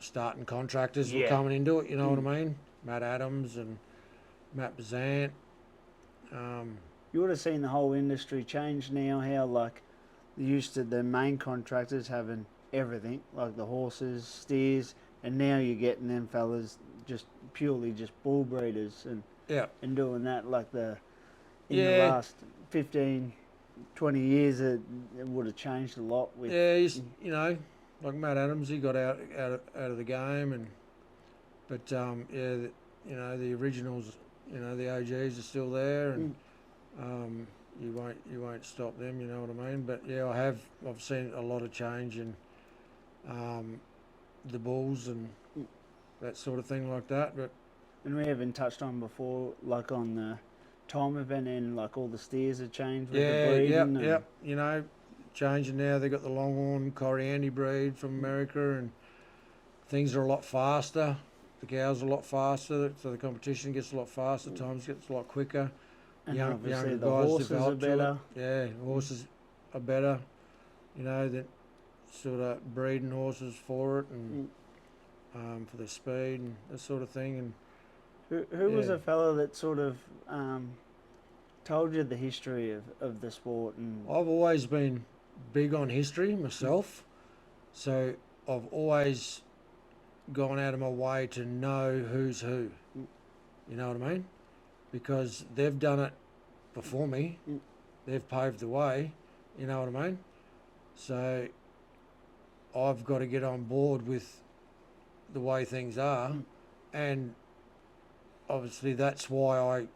starting contractors were coming into it. You know what I mean? Matt Adams and Matt Bazant. You would have seen the whole industry change now. How like they used to the main contractors having everything, like the horses, steers, and now you're getting them fellas just purely just bull breeders and doing that like the the last 15, 20 years it would have changed a lot. With you know, like Matt Adams, he got out of the game, you know the originals, you know the OGs are still there, and you won't stop them. You know what I mean? But yeah, I've seen a lot of change in the bulls and that sort of thing like that. But and we haven't touched on before, like on the time event and like all the steers have changed with the breeding. You know, changing now. They got the Longhorn Coriandy breed from America, and things are a lot faster. The cows are a lot faster, so the competition gets a lot faster. Times gets a lot quicker. And obviously the horses are better. Yeah, horses are better. You know, that sort of breeding horses for it, and for their speed and that sort of thing. And who was a fellow that sort of told you the history of the sport? And I've always been big on history myself, so I've always gone out of my way to know who's who. You know what I mean? Because they've done it before me. They've paved the way. You know what I mean? So I've got to get on board with the way things are, and obviously that's why I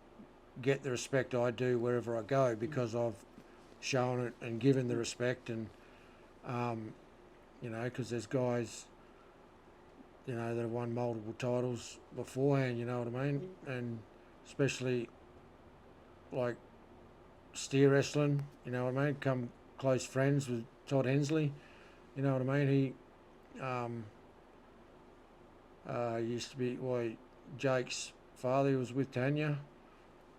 get the respect I do wherever I go, because I've shown it and given the respect, and you know, because there's guys, you know, that have won multiple titles beforehand. You know what I mean? And especially like steer wrestling. You know what I mean? Come close friends with Todd Hensley. You know what I mean? He used to be Jake's father. He was with Tanya,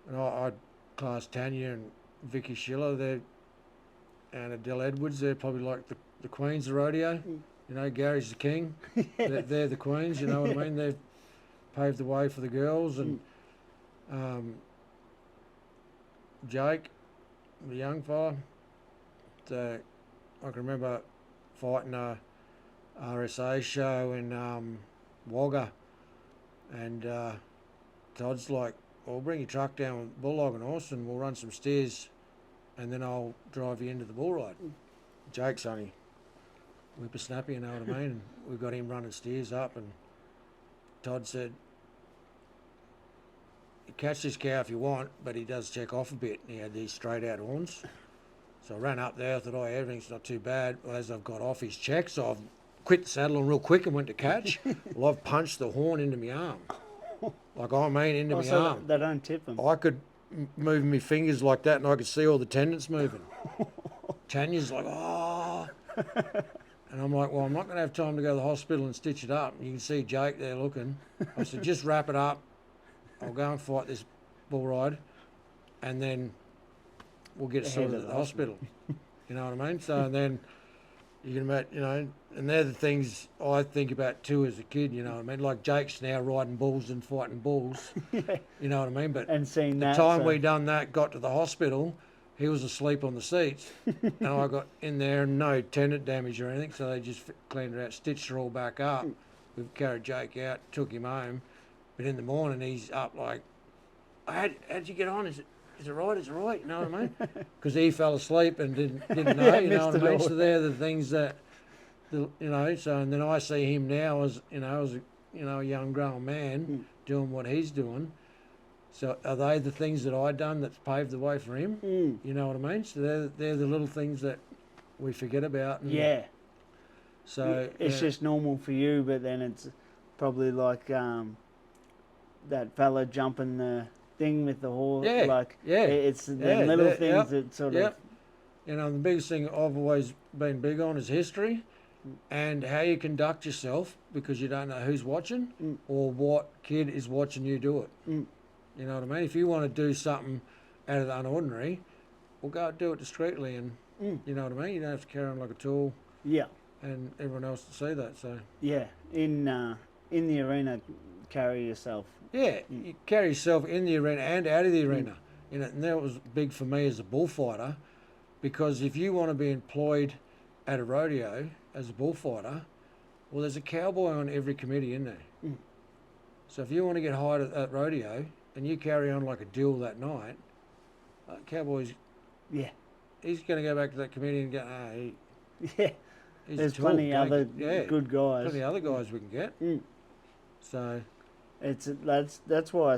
and I'd class Tanya and Vicky Schiller and Adele Edwards. They're probably like the queens of rodeo. You know, Gary's the king. They're the queens. You know what I mean? They've paved the way for the girls, and Jake, the young fella. I can remember fighting a RSA show in Wagga, and Todd's like, "Well, bring your truck down with bulldog and horse, and we'll run some steers, and then I'll drive you into the bull ride." Jake's only whippersnapper, you know what I mean? And we got him running steers up, and Todd said, "You catch this cow if you want, but he does check off a bit." And he had these straight out horns. So I ran up there, I thought, everything's not too bad. Well, as I've got off his check, so I've quit the saddle on real quick and went to catch. Well, I've punched the horn into my arm. Like, I mean, into my arm. They don't tip them. I could move my fingers like that, and I could see all the tendons moving. Tanya's like, "Oh." And I'm like, "Well, I'm not going to have time to go to the hospital and stitch it up." And you can see Jake there looking. I said, "Just wrap it up. I'll go and fight this bull ride, and then we'll get sorted at the hospital." You know what I mean? So then you can imagine, you know, and they're the things I think about too as a kid, you know what I mean? Like Jake's now riding bulls and fighting bulls, you know what I mean? But and seeing the time we done that, got to the hospital, he was asleep on the seats, and I got in there and no tendon damage or anything, so they just cleaned it out, stitched her all back up. We carried Jake out, took him home, but in the morning he's up like, how'd you get on? Is it right? Is it right? You know what I mean? Because he fell asleep and didn't know. You know what I mean? So they're the things that, you know. So and then I see him now as a young grown man doing what he's doing. So are they the things that I done that's paved the way for him? You know what I mean? So they're the little things that we forget about. And so it's just normal for you, but then it's probably like that fella jumping the thing with the horse. Yeah, Like, yeah, it's the little things that sort of. You know, the biggest thing I've always been big on is history and how you conduct yourself, because you don't know who's watching or what kid is watching you do it. You know what I mean? If you want to do something out of the unordinary, well, go do it discreetly, and you know what I mean? You don't have to carry on like a tool. Yeah. And everyone else to see that, so. Yeah, in the arena, carry yourself. Yeah, you carry yourself in the arena and out of the arena. You know, and that was big for me as a bullfighter, because if you want to be employed at a rodeo as a bullfighter, well, there's a cowboy on every committee in there. So if you want to get hired at that rodeo and you carry on like a deal that night, cowboy's, he's going to go back to that committee and go, there's plenty other good guys. Plenty other guys we can get. So that's why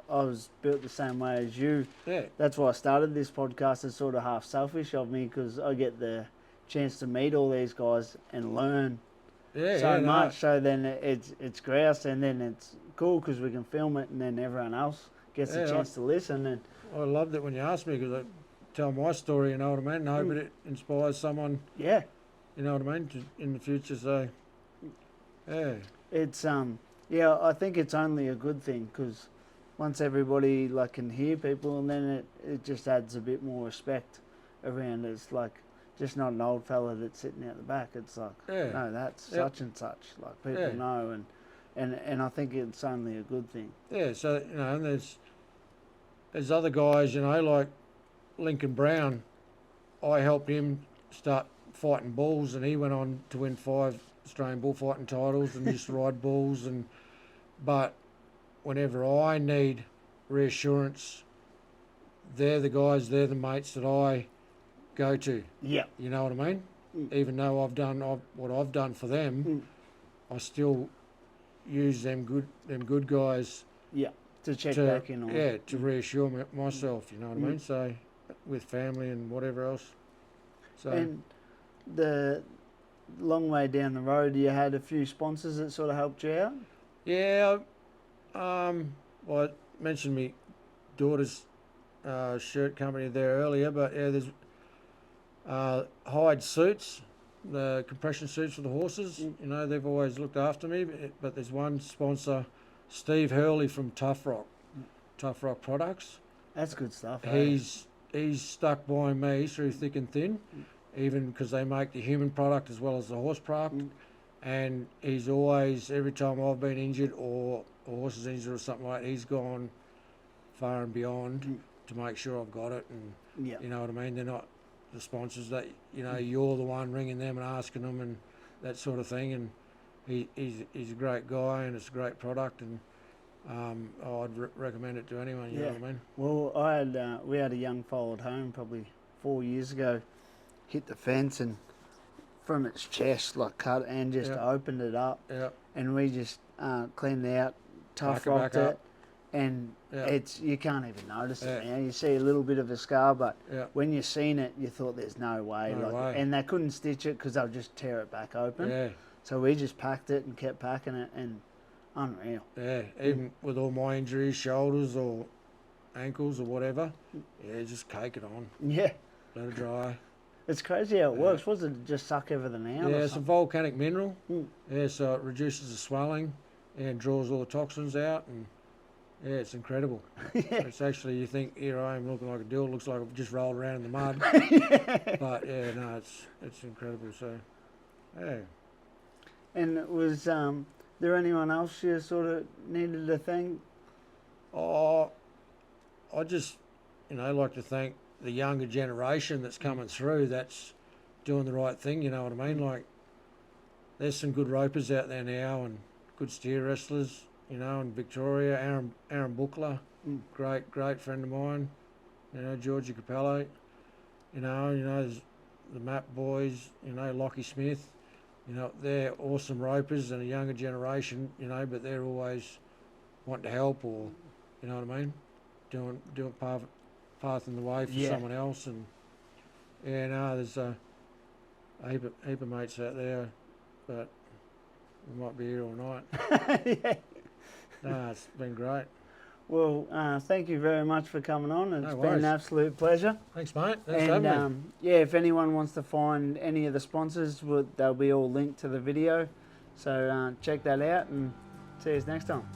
I was built the same way as you. Yeah. That's why I started this podcast. It's sort of half selfish of me, because I get the chance to meet all these guys and learn so much. So then it's grouse, and then it's cool because we can film it, and then everyone else gets a chance to listen. And I loved it when you asked me, because I tell my story, you know what I mean? And I hope it inspires someone. Yeah. You know what I mean? In the future, so it's I think it's only a good thing, because once everybody like can hear people, and then it just adds a bit more respect around. It's like just not an old fella that's sitting out the back. It's like no, that's such and such. Like people know, and I think it's only a good thing. Yeah. So you know, and there's other guys, you know, like Lincoln Brown. I helped him start fighting bulls, and he went on to win 5 Australian bullfighting titles and used to ride bulls. But whenever I need reassurance, they're the guys, they're the mates that I go to. Yeah. You know what I mean? Even though I've done what I've done for them, I still use them good guys. Yeah. To check back in on. Yeah, to reassure myself. You know what I mean? So with family and whatever else. So. And the long way down the road, you had a few sponsors that sort of helped you out? Yeah. Well, I mentioned my daughter's shirt company there earlier, but yeah, there's Hyde Suits, the compression suits for the horses. You know, they've always looked after me, but there's one sponsor, Steve Hurley from Tough Rock Products. That's good stuff. He's stuck by me through thick and thin, even because they make the human product as well as the horse product. And he's always, every time I've been injured or a horse is injured or something like that, he's gone far and beyond to make sure I've got it. And you know what I mean? They're not the sponsors that, you know, you're the one ringing them and asking them and that sort of thing. And he's a great guy, and it's a great product, and I'd recommend it to anyone, you know what I mean? Well, we had a young foal at home probably 4 years ago, hit the fence and from its chest, like cut and just opened it up. And we just cleaned it out, tough rocked it, and it's, you can't even notice it now. You see a little bit of a scar, but when you seen it, you thought there's no way. And they couldn't stitch it because they'll just tear it back open. So we just packed it and kept packing it, and unreal. Even with all my injuries, shoulders or ankles or whatever, just cake it on. Let it dry. It's crazy how it works. Was it just suck everything out? It's a volcanic mineral. So it reduces the swelling and draws all the toxins out, and it's incredible. It's actually, you think, here I am looking like a dill, looks like I've just rolled around in the mud. But no, it's incredible. So And was there anyone else you sort of needed to thank? I just, like to thank the younger generation that's coming through, that's doing the right thing, you know what I mean? Like, there's some good ropers out there now, and good steer wrestlers, in Victoria. Aaron Buckler, great friend of mine. Georgie Capello. There's the Map boys. Lockie Smith. They're awesome ropers and a younger generation. But they're always wanting to help, or you know what I mean, doing path in the way for someone else. And there's a heap of mates out there, but we might be here all night. No, it's been great. Well, thank you very much for coming on. It's No been an worries. absolute pleasure. Thanks, mate. Thanks for having me. Yeah, if anyone wants to find any of the sponsors, they'll be all linked to the video. So check that out and see you next time.